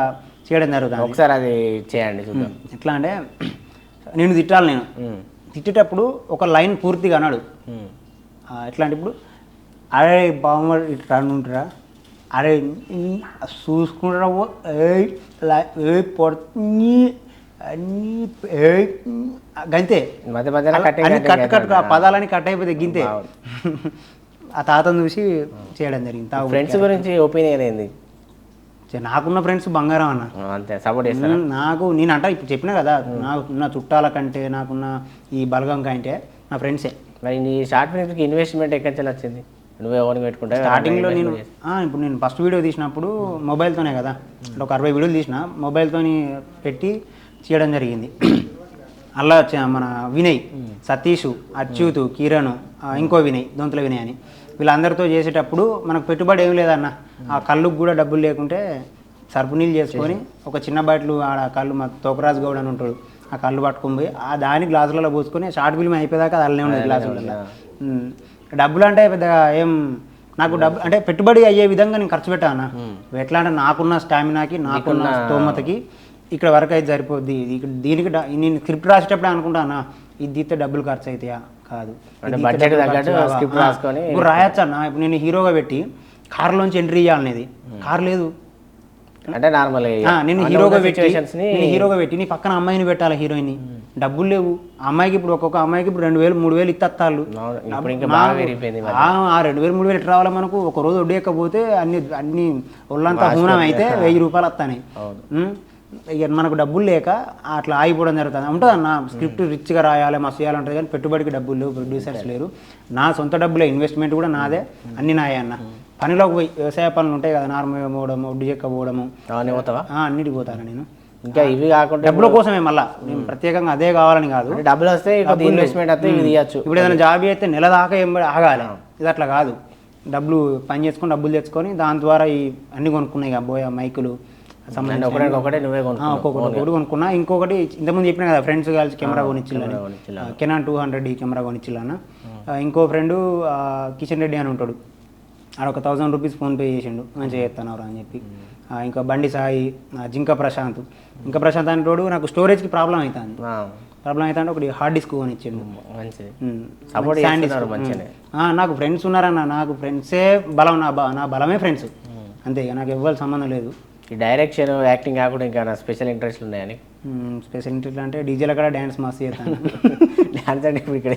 చేయడం జరుగుతుంది. ఒకసారి అది చేయండి చూద్దాం. ఎట్లా అంటే నేను తిట్టాలి, నేను తిట్టేటప్పుడు ఒక లైన్ పూర్తిగా అన్నాడు. ఎట్లా అంటే ఇప్పుడు అరే బామ్మ ఇట్లా ఉంటారా, అరే చూసుకుంటారా పొడుతుంది అన్నీ గంతే, కట్టు పదాలని కట్ అయిపోతే గింతే. ఆ తాతను చూసి చేయడం జరిగింది. ఫ్రెండ్స్ గురించి ఒపీనియన్ ఏంది? నాకున్న ఫ్రెండ్స్ బంగారం అన్న, అంతే సపోర్ట్ చేస్తాను. నాకు నేను అంటే ఇప్పుడు చెప్పినా కదా, నాకున్న చుట్టాల కంటే నాకున్న ఈ బలగం కంటే నా ఫ్రెండ్సే. మరి నీ షార్ట్ ఫిల్మ్స్కి ఇన్వెస్ట్మెంట్ ఎక్కడి నుంచి వచ్చింది? నువ్వు ఎవరిని పెట్టుకుంటా? స్టార్టింగ్లో ఇప్పుడు నేను ఫస్ట్ వీడియో తీసినప్పుడు మొబైల్తోనే కదా, అంటే ఒక 60 వీడియోలు తీసిన మొబైల్తోని పెట్టి చేయడం జరిగింది. అలా మన వినయ్, సతీష్, అచ్యుత్, కిరణ్, ఇంకో వినయ్, దొంతుల వినయ్ అని వీళ్ళందరితో చేసేటప్పుడు మనకు పెట్టుబడి ఏం లేదన్న. ఆ కళ్ళుకు కూడా డబ్బులు లేకుంటే సర్పు నీళ్ళు చేసుకొని ఒక చిన్న బాటిల్ ఆడ కళ్ళు మా తోకరాజు గౌడ్ అని ఉంటాడు, ఆ కళ్ళు పట్టుకొని పోయి ఆ దాని గ్లాసులలో పోసుకొని షార్ట్ ఫిల్మ్ అయిపోయాక అది అల్లనే ఉండదు గ్లాసులలో. డబ్బులు అంటే పెద్దగా ఏం నాకు డబ్బు అంటే పెట్టుబడి అయ్యే విధంగా నేను ఖర్చు పెట్టాను. ఎట్లా అంటే నాకున్న స్టామినాకి నాకున్న స్తోమతకి ఇక్కడ వరకు అయితే సరిపోద్ది. దీనికి నేను స్క్రిప్ట్ రాసేటప్పుడే అనుకుంటానా ఇది తీస్తే డబ్బులు ఖర్చు అవుతాయా కాదు, ఇప్పుడు రాయొచ్చు అన్న. ఇప్పుడు నేను హీరోగా పెట్టి కారులోంచి ఎంట్రీ ఇవ్వాలనేది, కారు లేదు అంటే నార్మల్ నేను హీరోగా పెట్టి నీ పక్కన అమ్మాయిని పెట్టాలి, హీరోయిన్ డబ్బులు లేవు. అమ్మాయికి ఇప్పుడు ఒక్కొక్క అమ్మాయికి ఇప్పుడు 2000 3000 ఇత్తత్తాళ్ళు. ఆ 2000 3000 ఎట్లా రావాలి మనకు? ఒక రోజు వడ్డీయకపోతే అన్ని ఒళ్ళంతా హూనం అయితే 1000 రూపాయలు వస్తాయి. ఇక మనకు డబ్బులు లేక అట్లా ఆగిపోవడం జరుగుతుంది. ఉంటుంది అన్న, స్క్రిప్ట్ రిచ్గా రాయాలి మస్తు చేయాలంటుంది, కానీ పెట్టుబడికి డబ్బులు లేవు, ప్రొడ్యూసర్స్ లేరు. నా సొంత డబ్బులే, ఇన్వెస్ట్మెంట్ కూడా నాదే, అన్నీ నాయే అన్న. పనిలోకి పోయి వ్యవసాయ పనులు ఉంటాయి కదా, నార్మల్గా పోవడము, ఒడ్డు చెక్కపోవడము, అన్నిటికి పోతాను నేను. ఇంకా ఇవి కాకుండా డబ్బుల కోసమే, మళ్ళీ నేను ప్రత్యేకంగా అదే కావాలని కాదు, డబ్బులు వస్తే ఇన్వెస్ట్మెంట్ అయితే ఇవి తీయచ్చు. ఇప్పుడు ఏదైనా జాబ్ అయితే నెల దాకా ఆగాలి, ఇది అట్లా కాదు. డబ్బులు పని చేసుకొని డబ్బులు తెచ్చుకొని దాని ద్వారా ఈ అన్ని కొనుక్కున్నాయి అబ్బోయ్ మైకులు ఒక్కొక్కటి కొనుక్కున్నా. ఇంకొకటి ఇంతకుముందు చెప్పినా కదా, ఫ్రెండ్స్ కలిసి కెమెరా కొనిచ్చిల్లని, కెనాన్ 200D కెమెరా కొనిచ్చిల్లాన. ఇంకో ఫ్రెండు కిషన్ రెడ్డి అని ఉంటాడు, ఆడ ఒక 1000 రూపీస్ ఫోన్పే చేసిండు, మంచిగా చేస్తాను అని చెప్పి. ఇంకా బండి సాయి, జింక ప్రశాంత్ అంటోడు నాకు స్టోరేజ్కి ప్రాబ్లం అవుతుంది, ఒకటి హార్డ్ డిస్క్ కొనిచ్చిండు. నాకు ఫ్రెండ్స్ ఉన్నారన్న, నాకు ఫ్రెండ్సే బలం, నా బలమే ఫ్రెండ్స్ అంతే, నాకు ఎవ్వరు సంబంధం లేదు. ఈ డైరెక్షన్ యాక్టింగ్ కాకుండా ఇంకా స్పెషల్ ఇంట్రెస్ట్ ఉన్నాయని? స్పెషల్ ఇంట్రెస్ట్ అంటే డీజేల కాడ డ్యాన్స్ మస్తు చేస్తాను. డ్యాన్స్ అంటే ఇప్పుడు ఇక్కడ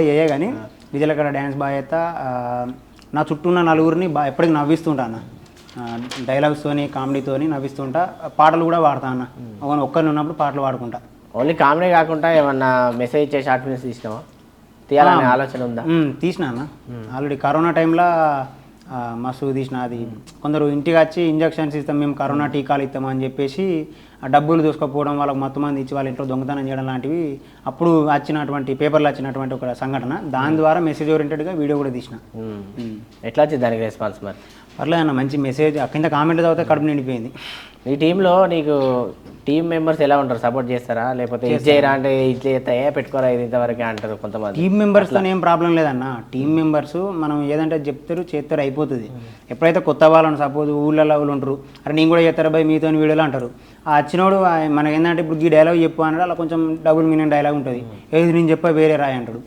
చేయే కానీ డీజేల కాడ డ్యాన్స్ బాగా చేస్తా. నా చుట్టూ ఉన్న నలుగురిని ఎప్పటికీ నవ్విస్తుంటాను, డైలాగ్స్తోని కామెడీతోని నవ్విస్తుంటా. పాటలు కూడా పాడతా అన్న, ఒక్కరిని ఉన్నప్పుడు పాటలు పాడుకుంటా. ఓన్లీ కామెడీ కాకుండా ఏమన్నా మెసేజ్ ఇచ్చే షార్ట్ ఫిల్మ్స్ తీసినావా? తీయాలనే ఆలోచన ఉందా? తీసినా అన్న, ఆల్రెడీ కరోనా టైంలో మస్తు తీసిన. అది కొందరు ఇంటికి వచ్చి ఇంజక్షన్స్ ఇస్తాం, మేము కరోనా టీకాలు ఇస్తామని చెప్పేసి ఆ డబ్బులు దూసుకపోవడం, వాళ్ళకి మొత్తం మంది ఇచ్చి వాళ్ళ ఇంట్లో దొంగతనం చేయడం లాంటివి అప్పుడు వచ్చినటువంటి పేపర్లో వచ్చినటువంటి ఒక సంఘటన. దాని ద్వారా మెసేజ్ ఓరియంటెడ్గా వీడియో కూడా తీసిన. ఎట్లా వచ్చింది దానికి రెస్పాన్స్? మరి పర్లేదు అన్న, మంచి మెసేజ్. కింద కామెంట్ చదివితే కడుపు నిండిపోయింది. ఈ టీంలో నీకు టీం మెంబర్స్ ఎలా ఉంటారు? సపోర్ట్ చేస్తారా, లేకపోతే ఇది చేయరా అంటే ఇది చేస్తాయే పెట్టుకోరా ఇది ఇంతవరకే అంటారు కొంతమంది? టీం మెంబర్స్తో ఏం ప్రాబ్లం లేదన్న. టీం మెంబర్స్ మనం ఏదంటే చెప్తారు చేస్తారు అయిపోతుంది. ఎప్పుడైతే కొత్త వాళ్ళని సపోజ్ ఊళ్ళలో వాళ్ళు ఉంటారు, అరే నేను కూడా చేస్తారా భయ్ మీతో వీడియోలో అంటారు. ఆ వచ్చినోడు మనకి ఏంటంటే ఇప్పుడు ఈ డైలాగ్ చెప్పు అన్నాడు, అలా కొంచెం డబుల్ మీనింగ్ డైలాగ్ ఉంటుంది, ఏది నేను చెప్పా వేరే రాయి అంటాడు.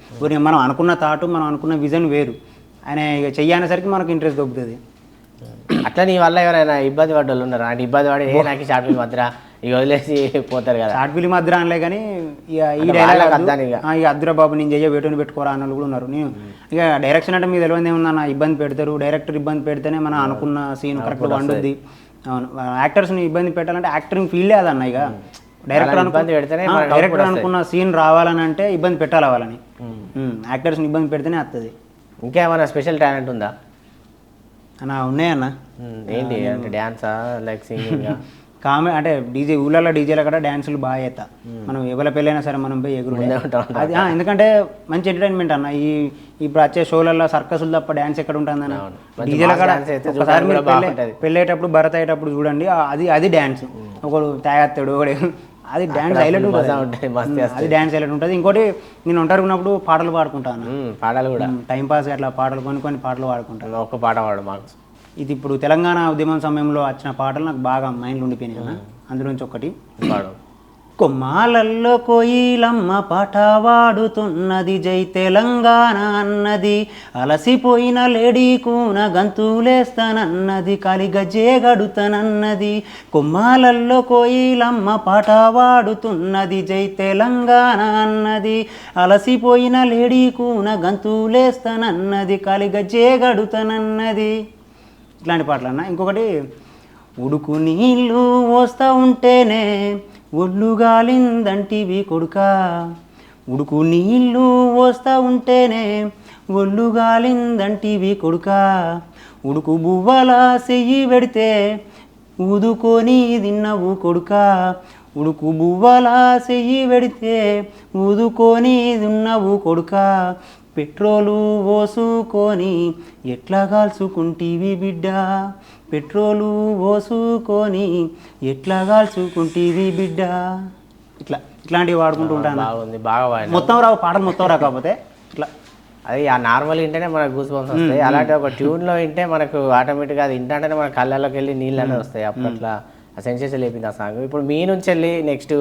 మనం అనుకున్న థాట్, మనం అనుకున్న విజన్ వేరు, ఆయన ఇక చెయ్యనేసరికి మనకు ఇంట్రెస్ట్ దొబ్బుతుంది. అట్లా నీ వల్ల ఎవరైనా ఇబ్బంది పడ్డ వాళ్ళు ఉన్నారా? అంటే ఇబ్బంది పడి నాకు షార్ట్ ఫిల్మ్ వద్దురా ఇక వదిలేసి పోతారు కదా. షార్ట్ ఫిలిం అద్దరా అనలే కానీ ఇక ఈ అంటే డైలాగ్ వాళ్ళకి అద్దాని ఇక. ఇక అద్దరా బాబు నేను చెయ్య వేటుని పెట్టుకోరా అన్న వాళ్ళు కూడా ఉన్నారు. నేను ఇక డైరెక్షన్ అంటే మీకు తెలియదు ఏమన్నా ఇబ్బంది పెడతారు, డైరెక్టర్ ఇబ్బంది పెడితేనే మనం అనుకున్న సీన్ కరెక్ట్గా వండుద్ది. అవును, యాక్టర్స్ని ఇబ్బంది పెట్టాలంటే యాక్టరింగ్ ఫీల్డే అదన్న. ఇక డైరెక్టర్ అనుకున్న సీన్ రావాలని అంటే ఇబ్బంది పెట్టాలి వాళ్ళని, యాక్టర్స్ని ఇబ్బంది పెడితేనే వస్తుంది. ఇంకేమైనా స్పెషల్ టాలెంట్ ఉందా అన్న? ఉన్నాయన్న. ఏంటి అంటే డ్యాన్సా లైక్ సింగింగ్? అంటే డీజే ఊళ్ళల్లో డీజేల కూడా డ్యాన్సులు బాగా చేస్తా. మనం ఎవరి పెళ్ళైనా సరే మనం పోయి ఎగురు అది ఎందుకంటే మంచి ఎంటర్టైన్మెంట్ అన్న. ఇప్పుడు వచ్చే షోలలో సర్కసులు తప్ప డ్యాన్స్ ఎక్కడ ఉంటుంది అన్న? డీజేల కూడా ఒకసారి మీరు పెళ్ళేటప్పుడు భరత్ అయ్యేటప్పుడు చూడండి, అది డ్యాన్స్. ఒకడు తాగేస్తాడు, ఒకడు అది డ్యాన్స్ హైలైట్ ఉంటుంది. అది డ్యాన్స్ హైలైట్ ఉంటుంది. ఇంకోటి నేను ఒంటరి ఉన్నప్పుడు పాటలు పాడుకుంటాను. పాటలు కూడా టైం పాస్ అట్లా పాటలు కొన్ని పాటలు పాడుకుంటాను. ఒక్క పాట పాడు మాకు. ఇది ఇప్పుడు తెలంగాణ ఉద్యమం సమయంలో వచ్చిన పాటలు నాకు బాగా మైండ్లో ఉండిపోయినాయి అన్న. అందులోంచి ఒకటి పాడు. కొమ్మాలల్లో కోయిలమ్మ పాట వాడుతున్నది, జై తెలంగాణ అన్నది, అలసిపోయిన లేడీ కూన గంతులేస్తానన్నది, కలిగజ్జే గడుతానన్నది. కొమ్మాలల్లో కోయిలమ్మ పాట వాడుతున్నది, జై తెలంగాణ అన్నది, అలసిపోయిన లేడీ కూన గంతులేస్తానన్నది, కలిగజ్జే గడుతానన్నది. ఇట్లాంటి పాటలు అన్న. ఇంకొకటి ఉడుకు నీళ్ళు వస్తూ ఉంటేనే ఒళ్ళు గాలిందంటివి కొడుకా, ఉడుకు నీళ్ళు వస్తూ ఉంటేనే ఒళ్ళు గాలిందంటివి కొడుకా, ఉడుకు బువ్వల చెయ్యి పెడితే ఊదుకొని తిన్నవు కొడుకా, ఉడుకు బువ్వల చెయ్యి పెడితే ఊదుకొని తిన్నవు కొడుకా, పెట్రోలు పోసుకొని ఎట్లా కాల్చుకుంటీవి బిడ్డ, పెట్రోలు పోసుకొని ఎట్లా కాల్చుకుంటీవి బిడ్డ. ఇట్లాంటివి వాడుకుంటూ ఉంటాను. బాగుంది, బాగా మొత్తం రావు పాటలు, మొత్తం రాకపోతే ఇట్లా అది ఆ నార్మల్ వింటేనే మనకు గూస్ బంప్స్ వస్తాయి. అలాంటి ఒక ట్యూన్లో వింటే మనకు ఆటోమేటిక్గా అది వింటంటేనే మన కళ్ళలోకి వెళ్ళి నీళ్ళు అనేది వస్తాయి. అప్పట్లో ఆ సెన్సేషన్ లేపింది ఆ సాంగ్. ఇప్పుడు మీ నుంచి వెళ్ళి నెక్స్ట్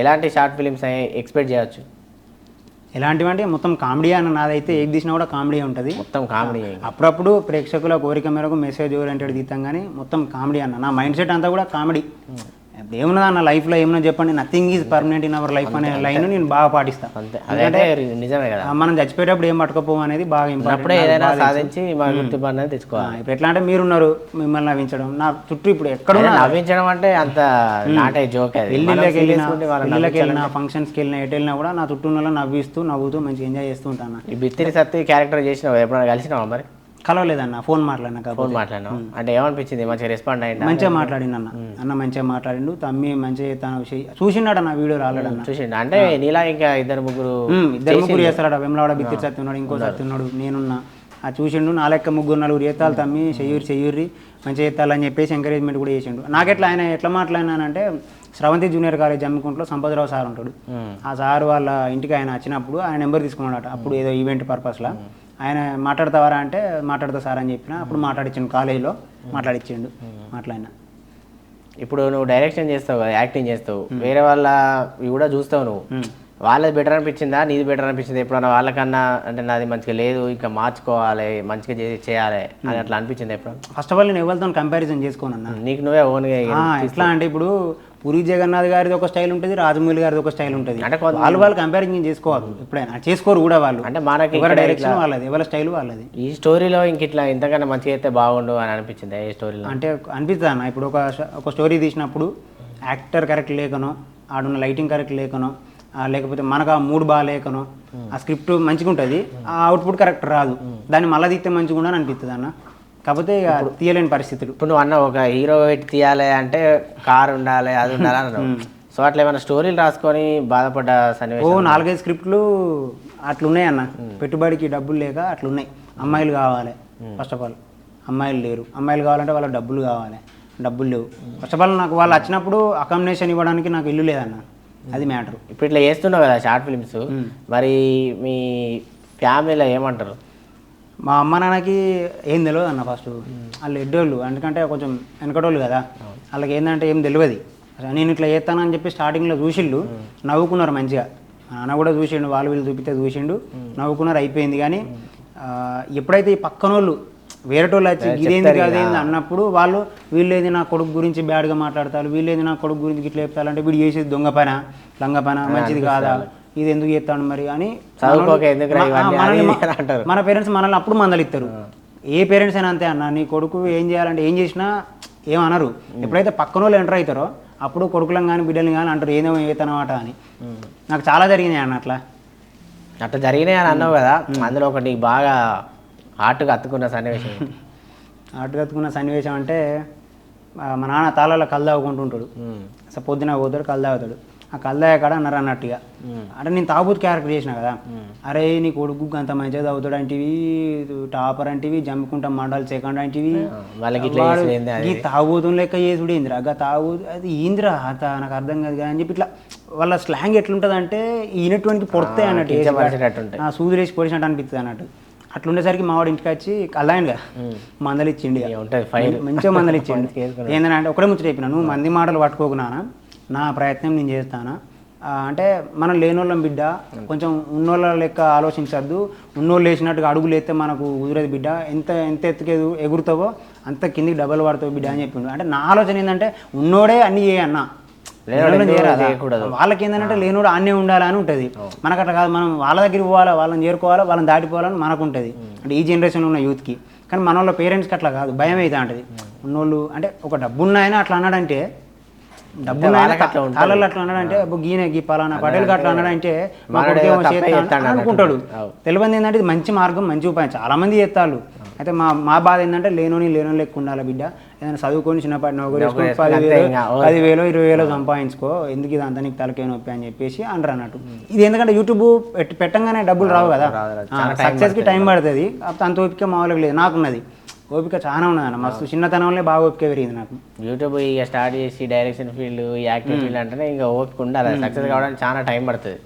ఎలాంటి షార్ట్ ఫిలిమ్స్ ఎక్స్పెక్ట్ చేయొచ్చు? ఎలాంటివి అంటే మొత్తం కామెడీ అన్న. నాదైతే ఏది తీసినా కూడా కామెడీ ఉంటుంది. మొత్తం కామెడీ. అప్పుడప్పుడు ప్రేక్షకుల కోరిక మేరకు మెసేజ్ ఓరియంటెడ్ తీస్తాం కానీ మొత్తం కామెడీ అన్న. నా మైండ్ సెట్ అంతా కూడా కామెడీ. ఏమున్నదా అన్న లైఫ్లో ఏమన్నా చెప్పండి, nothing is permanent in our life అనే లైన్ నేను బాగా పాటిస్తాను. అంటే నిజమే కదా, మనం చచ్చిపోయేటప్పుడు ఏం పట్టుకోపోం అనేది బాగా ఇంపార్టెంట్. ఏదైనా సాధించి మన గుర్తింపు అనేది తెచ్చుకోవాలి. ఇప్పుడు ఎట్లా అంటే మీరున్నారు, మిమ్మల్ని నవ్వించడం నా చుట్టూ ఇప్పుడు ఎక్కడ నవ్వించడం అంటే అంత నాటే జోక్. పెళ్ళిళ్ళకి వెళ్ళినా ఫంక్షన్స్కి వెళ్ళినా ఎటు వెళ్ళినా కూడా నా చుట్టూ ఉన్న నవ్వుతూ మంచిగా ఎంజాయ్ చేస్తూ ఉంటాను. ఈ బిత్తిరి సత్తి క్యారెక్టర్ చేసినావు, ఎప్పుడైనా కలిసినావా? మరి కలవలేదన్న, ఫోన్ మాట్లాడినా. ఫోన్ మాట్లాడినా అంటే ఏమనిపించింది? మంచిగా రెస్పాండ్ అయ్యింది? మంచిగా మాట్లాడిండు అన్న మంచిగా మాట్లాడిండు. తమ్మి మంచిగా తన చూసిండాడు అన్న వీడియోలు ఆల్రెడీ చూసిండు. అంటే నీలా ఇంకా ఇద్దరు ముగ్గురు చేస్తాడు. వెమ్లవాడ బిత్తిరి సత్తి ఉన్నాడు, ఇంకో సత్తి ఉన్నాడు, నేనున్నా. ఆ చూసిండు. నా లెక్క ముగ్గురు నలుగురు చేస్తాలు తమ్మి చెయ్యూరి మంచిగా చేస్తాలని చెప్పేసి ఎంకరేజ్మెంట్ కూడా చేసిండు. నాకెట్లా ఆయన ఎట్లా మాట్లాడినానంటే, శ్రవంతి జూనియర్ కాలేజ్ జమ్మికుంటలో సంపత్రావు సార్ ఉంటాడు. ఆ సార్ వాళ్ళ ఇంటికి ఆయన వచ్చినప్పుడు ఆయన నెంబర్ తీసుకున్నాడట. అప్పుడు ఏదో ఈవెంట్ పర్పస్లో ఆయన మాట్లాడతావారా అంటే మాట్లాడతా సార్ అని చెప్పిన. అప్పుడు మాట్లాడించిండు, కాలేజీలో మాట్లాడినా. ఇప్పుడు నువ్వు డైరెక్షన్ చేస్తావు కదా, యాక్టింగ్ చేస్తావు, వేరే వాళ్ళ కూడా చూస్తావు నువ్వు. వాళ్ళది బెటర్ అనిపించిందా, నీది బెటర్ అనిపించింది? ఎప్పుడన్నా వాళ్ళకన్నా అంటే నాది మంచిగా లేదు, ఇంకా మార్చుకోవాలి, మంచిగా చేయాలి అని అట్లా అనిపించింది ఎప్పుడు? ఫస్ట్ ఆఫ్ ఆల్ నేను ఎవరితో కంపారిజన్ చేసుకోనన్నా. నీకు నువ్వే ఓన్గా ఎట్లా అంటే ఇప్పుడు పూరి జగన్నాథ్ గారిది ఒక స్టైల్ ఉంటుంది, రాజమౌళి గారిది ఒక స్టైల్ ఉంటుంది. అంటే వాళ్ళు కంపారిజన్ చేసుకోవాలి, ఎప్పుడైనా చేసుకోరు కూడా వాళ్ళు. అంటే మనకి ఎవరి డైరెక్షన్ వాళ్ళది, ఎవరి స్టైల్ వాళ్ళది. ఈ స్టోరీలో ఇంక ఇట్లా ఇంతకన్నా మంచిగా అయితే బాగుండు అని అనిపించింది ఈ స్టోరీలో? అంటే అనిపిస్తుంది అన్న. ఇప్పుడు ఒక స్టోరీ తీసినప్పుడు యాక్టర్ కరెక్ట్ లేకనో, ఆడున్న లైటింగ్ కరెక్ట్ లేకనో, లేకపోతే మనకు ఆ మూడ్ బాగా లేకనో, ఆ స్క్రిప్ట్ మంచిగా ఉంటుంది, ఆ అవుట్పుట్ కరెక్ట్ రాదు. దాన్ని మళ్ళీ తీస్తే మంచిగా ఉండని అనిపిస్తుంది అన్న. కాకపోతే తీయలేని పరిస్థితులు. ఇప్పుడు నువ్వు అన్న ఒక హీరో పెట్టి తీయాలి అంటే కార్ ఉండాలి, అది ఉండాలి అన్నావు. సో అట్లా ఏమైనా స్టోరీలు రాసుకొని బాధపడ్డ సన్నివేశం? 4-5 స్క్రిప్ట్లు అట్లున్నాయి అన్న. పెట్టుబడికి డబ్బులు లేక అట్లున్నాయి. అమ్మాయిలు కావాలి, ఫస్ట్ ఆఫ్ ఆల్ అమ్మాయిలు లేరు. అమ్మాయిలు కావాలంటే వాళ్ళ డబ్బులు కావాలి, డబ్బులు లేవు. ఫస్ట్ ఆఫ్ ఆల్ నాకు వాళ్ళు వచ్చినప్పుడు అకామిడేషన్ ఇవ్వడానికి నాకు ఇల్లు లేదన్న, అది మ్యాటర్. ఇప్పుడు ఇట్లా చేస్తున్నావు కదా షార్ట్ ఫిల్మ్స్, మరి మీ ఫ్యామిలీలో ఏమంటారు? మా అమ్మ నాన్నకి ఏం తెలియదు అన్న. ఫస్ట్ వాళ్ళు ఎడ్డోళ్ళు, ఎందుకంటే కొంచెం వెనకటోళ్ళు కదా, వాళ్ళకి ఏంటంటే ఏం తెలియదు. నేను ఇట్లా చేస్తానని చెప్పి స్టార్టింగ్లో చూసిండు, నవ్వుకున్నారు మంచిగా. నాన్న కూడా చూసిండు, వాళ్ళు వీళ్ళు చూపిస్తే చూసిండు, నవ్వుకున్నారు, అయిపోయింది. కానీ ఎప్పుడైతే ఈ పక్కనోళ్ళు వేరేటోళ్ళు వచ్చి ఇదేంది కాదేంది అన్నప్పుడు వాళ్ళు వీళ్ళేది నా కొడుకు గురించి బ్యాడ్గా మాట్లాడతారు, వీళ్ళేది నా కొడుకు గురించి ఇట్లా చెప్తారంటే వీడు చేసేది దొంగ పన లంగ పన మంచిది కాదా, ఇది ఎందుకు చేస్తాడు మరి అని మన పేరెంట్స్ మనల్ని అప్పుడు మందలిస్తారు. ఏ పేరెంట్స్ అయినా అంతే అన్న, నీ కొడుకు ఏం చేయాలంటే ఏం చేసినా ఏమనరు. ఎప్పుడైతే పక్కన వాళ్ళు ఎంటర్ అవుతారో అప్పుడు కొడుకులను కానీ బిడ్డలు కానీ అంటారు ఏదో ఏతనమాట అని. నాకు చాలా జరిగినాయి అన్న అట్లా జరిగినాయి అని అన్నావు కదా, అందులో ఒకటి బాగా హార్ట్గా అత్తుకున్న సన్నివేశం అంటే మా నాన్న తాళాల కళ్ళు తాగుకుంటుంటాడు. అసలు పొద్దున పోతాడు కళ్ళు తాగుతాడు. ఆ కళ్ళు తాగే కాడ అన్నారు అన్నట్టుగా, అంటే నేను తాగుబోతు క్యారెక్టర్ చేసిన కదా, అరే నీ కొడుకు అంత మంచిగా తాగుతాడు అంటివి, టాపర్ అంటివి, జమ్ముకుంటా మండల్ సెకండ్ అంటివి, ఈ తాగుబోతుని లెక్క చేసుడు ఏందిరా అగ్గ తాగుబోతు అది ఏందిరా నాకు అర్థం కాదు కదా అని చెప్పి ఇట్లా వాళ్ళ స్లాంగ్ ఎట్లుంటుంది అంటే ఈయనటువంటి పొడితే అన్నట్టు సూదులేసి పొడిచినట్టు అనిపిస్తుంది అన్నట్టు. అట్లుండేసరికి మావాడు ఇంటికి వచ్చి అల్లాయనుగా మందలిచ్చిండి, మంచిగా మందలిచ్చిండు. ఏంటంటే ఒకటే ముచ్చట చెప్పిన, నువ్వు మంది మాటలు పట్టుకోకు నాన్న, నా ప్రయత్నం నేను చేస్తానా అంటే మనం లేనోళ్ళం బిడ్డ, కొంచెం ఉన్నోళ్ళ లెక్క ఆలోచించద్దు, ఉన్నోళ్ళు వేసినట్టుగా అడుగులు వేస్తే మనకు కుదిరేది బిడ్డ, ఎంత ఎంత ఎత్తుకేదు ఎగురుతావో అంత కిందికి డబ్బులు పడతావు బిడ్డ అని చెప్పిండు. అంటే నా ఆలోచన ఏంటంటే ఉన్నోడే అన్నీ చేయన్నా, వాళ్ళకి ఏంటంటే లేనోడు అన్నీ ఉండాలని ఉంటుంది. మనకు అట్లా కాదు, మనం వాళ్ళ దగ్గరికి పోవాలా, వాళ్ళని చేరుకోవాలా, వాళ్ళని దాటిపోవాలని మనకు ఉంటుంది. అంటే ఈ జనరేషన్లో ఉన్న యూత్కి. కానీ మన వాళ్ళ పేరెంట్స్కి అట్లా కాదు, భయం అవుతా ఉంటుంది. ఉన్నోళ్ళు అంటే ఒక డబ్బు ఉన్నాయని అట్లా అన్నాడంటే, డబ్బు తాళల్లో అట్లా అన్నాడంటే గీనే గీ పలానా పటేల్కి అట్లా అన్నాడంటే అనుకుంటాడు. తెలియదు ఏంటంటే ఇది మంచి మార్గం, మంచి ఉపాయం, చాలా మంది చేస్తారు. అయితే మా బాధ ఏంటంటే లేనోని లెక్క ఉండాలి బిడ్డ, ఏదైనా చదువుకొని చిన్నపాటి నౌకరీ 10,000 20,000 సంపాదించుకో, ఎందుకు ఇది అంతా నీకు తలకే నొప్పి అని చెప్పేసి అనరు అన్నట్టు. ఇది ఎందుకంటే యూట్యూబ్ పెట్టంగానే డబ్బులు రావు కదా, సక్సెస్కి టైం పడుతుంది. అంత ఓపిక మా వాళ్ళకి లేదు, నాకున్నది ఓపిక చాలా ఉన్నదన్న, మస్తు చిన్నతనంలో బాగా ఓపిక పెరిగింది నాకు. యూట్యూబ్ ఇక స్టార్ట్ చేసి డైరెక్షన్ ఫీల్డ్, యాక్టింగ్ ఫీల్డ్ అంటేనే ఇంకా ఓపిక ఉండాలి, సక్సెస్ కావడానికి చాలా టైం పడుతుంది.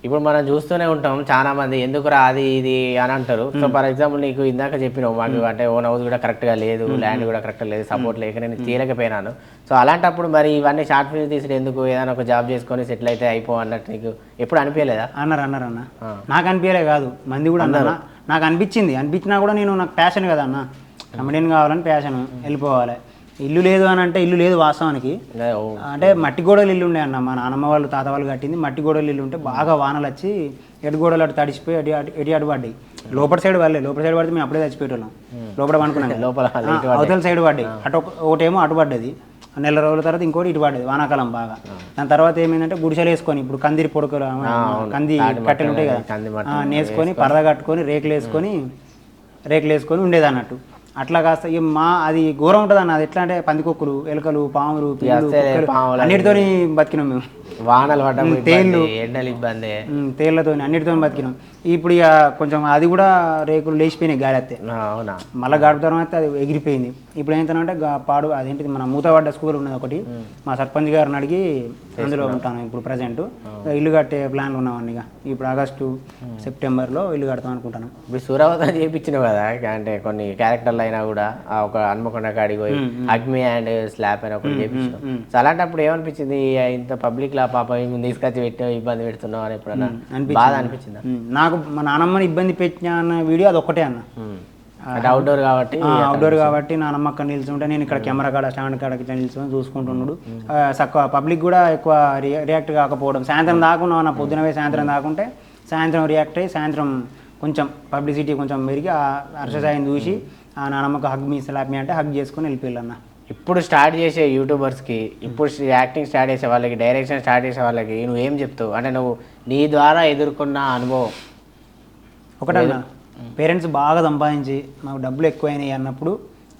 ఇప్పుడు మనం చూస్తూనే ఉంటాం చాలా మంది ఎందుకురా అది ఇది అని అంటారు. సో ఫర్ ఎగ్జాంపుల్ నీకు ఇందాక చెప్పినావు మాకు అంటే ఓన్ హౌస్ కూడా కరెక్ట్గా లేదు, ల్యాండ్ కూడా కరెక్ట్గా లేదు, సపోర్ట్ లేక నేను తీయలేకపోయినాను. సో అలాంటప్పుడు మరి ఇవన్నీ షార్ట్ ఫిల్మ్ తీసి ఎందుకు ఏదైనా ఒక జాబ్ చేసుకొని సెటిల్ అయితే అయిపో అన్నట్టు నీకు ఎప్పుడు అనిపించలేదా? అన్న నాకు అనిపించలే కాదు, మంది కూడా అన్నారు, నాకు అనిపించినా కూడా నేను నాకు ప్యాషన్ కదా అన్న, కమెడియన్ కావాలని ప్యాషన్, వెళ్ళిపోవాలి. ఇల్లు లేదు అని అంటే ఇల్లు లేదు వాస్తవానికి, అంటే మట్టి గోడలు ఇల్లు ఉండే అన్న, మా నాన్నమ్మ వాళ్ళు తాత వాళ్ళు కట్టింది మట్టి గోడలు ఇల్లు ఉంటే బాగా వానలు వచ్చి ఎటు గోడలు అటు తడిచిపోయి అటు పడ్డాయి. లోపల సైడ్ పడితే మేము అప్పుడే చచ్చిపోయేటోళ్ళం, లోపల అనుకున్నాం, అవతల సైడ్ పడ్డాయి. ఒకటేమో అటు పడ్డది, నెల రోజుల తర్వాత ఇంకోటి ఇటు పడ్డది వానాకాలం బాగా. దాని తర్వాత ఏమైందంటే గుడిసెలు వేసుకొని, ఇప్పుడు కందిరి పొడకలు కంది కట్టెలు ఉంటాయి కదా, నేసుకొని పరద కట్టుకొని రేకులు వేసుకొని ఉండేది అన్నట్టు. అట్లా కాస్త అది ఘోరం ఉంటుంది అన్న. అది ఎట్లా అంటే పందికొక్కులు, ఎలుకలు, పాములు, అన్నిటితో బతికినాం మేము. వానలు పడ్డం, తేళ్ళు, ఎండలు ఇబ్బంది, తేళ్లతో అన్నిటితో బతికినాం. ఇప్పుడు ఇక కొంచెం అది కూడా రేకులు లేచిపోయినాయి గాలి వస్తే, మళ్ళీ గడుపు తర్వాత అది ఎగిరిపోయింది. ఇప్పుడు ఏంటంటే పాడు అదేంటిది మన మూతపడ్డ స్కూల్ ఉన్నది ఒకటి, మా సర్పంచ్ గారిని అడిగి అందులో ఉంటాను ఇప్పుడు ప్రజెంట్. ఇల్లు కట్టే ప్లాన్లు ఉన్నామని, ఇక ఇప్పుడు ఆగస్టు సెప్టెంబర్లో ఇల్లు కడతాం అనుకుంటాను. ఇప్పుడు సూరావతి చేయించినావు కదా, అంటే కొన్ని క్యారెక్టర్లు అయినా కూడా ఒక హన్మకొండ కాడికి పోయి అగ్మి అండ్ స్లాబ్ అని ఒకటి చేయించినాం. సో అలాంటప్పుడు ఏమనిపించింది, ఇంత పబ్లిక్ లా పాప తీసుకొచ్చి పెట్టావు, ఇబ్బంది పెడుతున్నావు అని ఎప్పుడన్నా బాధ అనిపించిందా? నాకు మా నాన్నమ్మని ఇబ్బంది పెట్టిన అన్న వీడియో అది ఒక్కటే అన్న. అవుట్డోర్ కాబట్టి నాన్నమ్మ అక్కడ నిల్చుంటే నేను ఇక్కడ కెమెరా కాడ స్టాండ్ కాడ నిల్చుని చూసుకుంటున్నాడు. తక్కువ పబ్లిక్ కూడా ఎక్కువ రియాక్ట్ కాకపోవడం, సాయంత్రం దాకున్నావు అన్న, పొద్దున పోయి సాయంత్రం దాకుంటే సాయంత్రం రియాక్ట్ అయ్యి సాయంత్రం కొంచెం పబ్లిసిటీ కొంచెం పెరిగి ఆ హర్షసాయిని చూసి ఆ నాన్నమ్మకు హగ్ మీ స్లాప్ మీ అంటే హగ్ చేసుకొని వెళ్ళిపోయాళ్ళన్న. ఇప్పుడు స్టార్ట్ చేసే యూట్యూబర్స్కి, ఇప్పుడు యాక్టింగ్ స్టార్ట్ చేసే వాళ్ళకి, డైరెక్షన్ స్టార్ట్ చేసే వాళ్ళకి నువ్వేం చెప్తావు? అంటే నువ్వు నీ ద్వారా ఎదుర్కొన్న అనుభవం ఒకటన్నా, పేరెంట్స్ బాగా సంపాదించి మాకు డబ్బులు ఎక్కువైనాయి అన్నప్పుడు,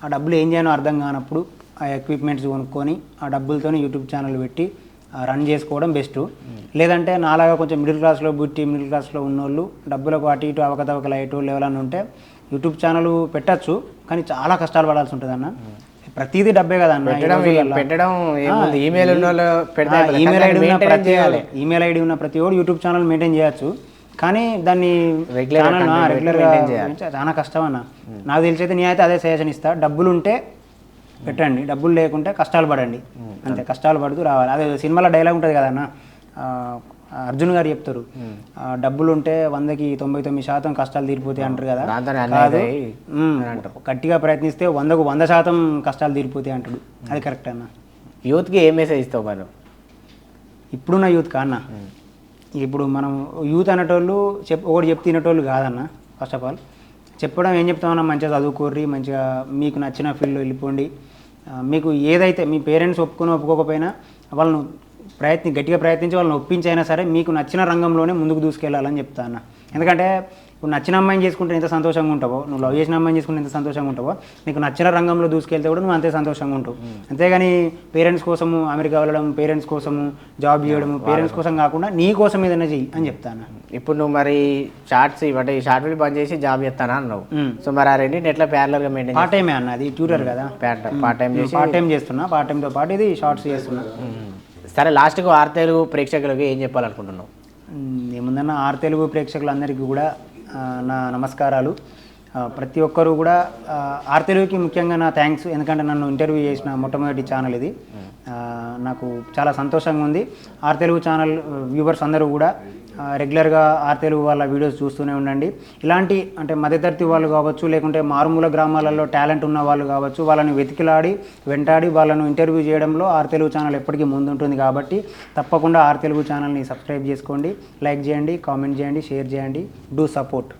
ఆ డబ్బులు ఏం చేయనో అర్థం కానప్పుడు ఆ ఎక్విప్మెంట్స్ కొనుక్కొని ఆ డబ్బులతో యూట్యూబ్ ఛానల్ పెట్టి రన్ చేసుకోవడం బెస్ట్. లేదంటే నాలాగా కొంచెం మిడిల్ క్లాస్లో ఉన్నోళ్ళు డబ్బులకు అటు ఇటు అవకతవకలు అయ్యేటోళ్ళు ఎవరైనా ఉంటే యూట్యూబ్ ఛానల్ పెట్టచ్చు, కానీ చాలా కష్టాలు పడాల్సి ఉంటుంది అన్న. ప్రతిదీ డబ్బే కదా అన్న. ఈమెయిల్ ఐడి ఉన్న ప్రతి ఒడు యూట్యూబ్ ఛానల్ మెయింటైన్ చేయొచ్చు, కానీ దాన్ని రెగ్యులర్గా చాలా కష్టం అన్న. నాకు తెలిసైతే నేనైతే అదే సజెషన్ ఇస్తా, డబ్బులు ఉంటే పెట్టండి, డబ్బులు లేకుంటే కష్టాలు పడండి, అంతే. కష్టాలు పడుతూ రావాలి. అదే సినిమాలో డైలాగ్ ఉంటుంది కదన్న, అర్జున్ గారు చెప్తారు డబ్బులు ఉంటే 100కి 99% కష్టాలు తీరిపోతాయి అంటారు కదా. దాంతోనే అన్నీ కాదు. అవుతాయి గట్టిగా ప్రయత్నిస్తే 100కు 100% కష్టాలు తీరిపోతాయి అంటాడు. అది కరెక్ట్ అన్న. యూత్కి ఏం మెసేజ్ ఇస్తావు మనం? ఇప్పుడున్న యూత్ కాన్న, ఇప్పుడు మనం యూత్ అనేటోళ్ళు ఒకటి తినేటోళ్ళు కాదన్న. ఫస్ట్ ఆఫ్ ఆల్ చెప్పడం ఏం చెప్తామన్నా, మంచిగా చదువుకోర్రి, మంచిగా మీకు నచ్చిన ఫీల్డ్లో వెళ్ళిపోండి. మీకు ఏదైతే మీ పేరెంట్స్ ఒప్పుకోకపోయినా వాళ్ళను గట్టిగా ప్రయత్నించి వాళ్ళని ఒప్పించైనా సరే మీకు నచ్చిన రంగంలోనే ముందుకు దూసుకెళ్ళాలని చెప్తా అన్న. ఎందుకంటే ఇప్పుడు నచ్చిన అమ్మాయిని చేసుకుంటే ఎంత సంతోషంగా ఉంటావో, నువ్వు లవ్ చేసిన అమ్మాయిని చేసుకుంటే ఎంత సంతోషంగా ఉంటావో, నీకు నచ్చిన రంగంలో దూసుకెళ్తే కూడా నువ్వు అంతే సంతోషంగా ఉంటావు. అంతేగాని పేరెంట్స్ కోసము అమెరికా వెళ్ళడం, పేరెంట్స్ కోసము జాబ్ చేయడం, పేరెంట్స్ కోసం కాకుండా నీ కోసం ఏదైనా చెయ్యి అని చెప్తాను. ఇప్పుడు నువ్వు మరి షార్ట్స్ ఇవ్వండి, ఈ షార్ట్ ఫిల్మ్ బంద్ చేసి జాబ్ చేస్తానా అన్నావు. సో మరి ఆ రెండింటిని ఎట్లా ప్యారలర్గా మెయింటైన్? పార్ట్ టైమే అన్న, అది ట్యూటర్ కదా, పార్ట్ టైం చేసి పార్ట్ టైం చేస్తున్నా. పార్ట్ టైంతో పాటు ఇది షార్ట్స్ చేస్తున్నా. సరే, లాస్ట్కు ఆర్ తెలుగు ప్రేక్షకులకి ఏం చెప్పాలనుకుంటున్నావు? ఏముందన్న, ఆర్ తెలుగు ప్రేక్షకులందరికీ కూడా నా నమస్కారాలు. ప్రతి ఒక్కరూ కూడా ఆర్ తెలుగుకి ముఖ్యంగా నా థ్యాంక్స్. ఎందుకంటే నన్ను ఇంటర్వ్యూ చేసిన మొట్టమొదటి ఛానల్ ఇది. నాకు చాలా సంతోషంగా ఉంది. ఆర్ తెలుగు ఛానల్ వ్యూవర్స్ అందరూ కూడా రెగ్యులర్గా ఆర్ తెలుగు వాళ్ళ వీడియోస్ చూస్తూనే ఉండండి. ఇలాంటి అంటే మధ్యతరగతి వాళ్ళు కావచ్చు, లేకుంటే మారుమూల గ్రామాలలో టాలెంట్ ఉన్న వాళ్ళు కావచ్చు, వాళ్ళని వెంటాడి వాళ్ళను ఇంటర్వ్యూ చేయడంలో ఆర్ తెలుగు ఛానల్ ఎప్పటికీ ముందుంటుంది. కాబట్టి తప్పకుండా ఆర్ తెలుగు ఛానల్ని సబ్స్క్రైబ్ చేసుకోండి, లైక్ చేయండి, కామెంట్ చేయండి, షేర్ చేయండి. Do support.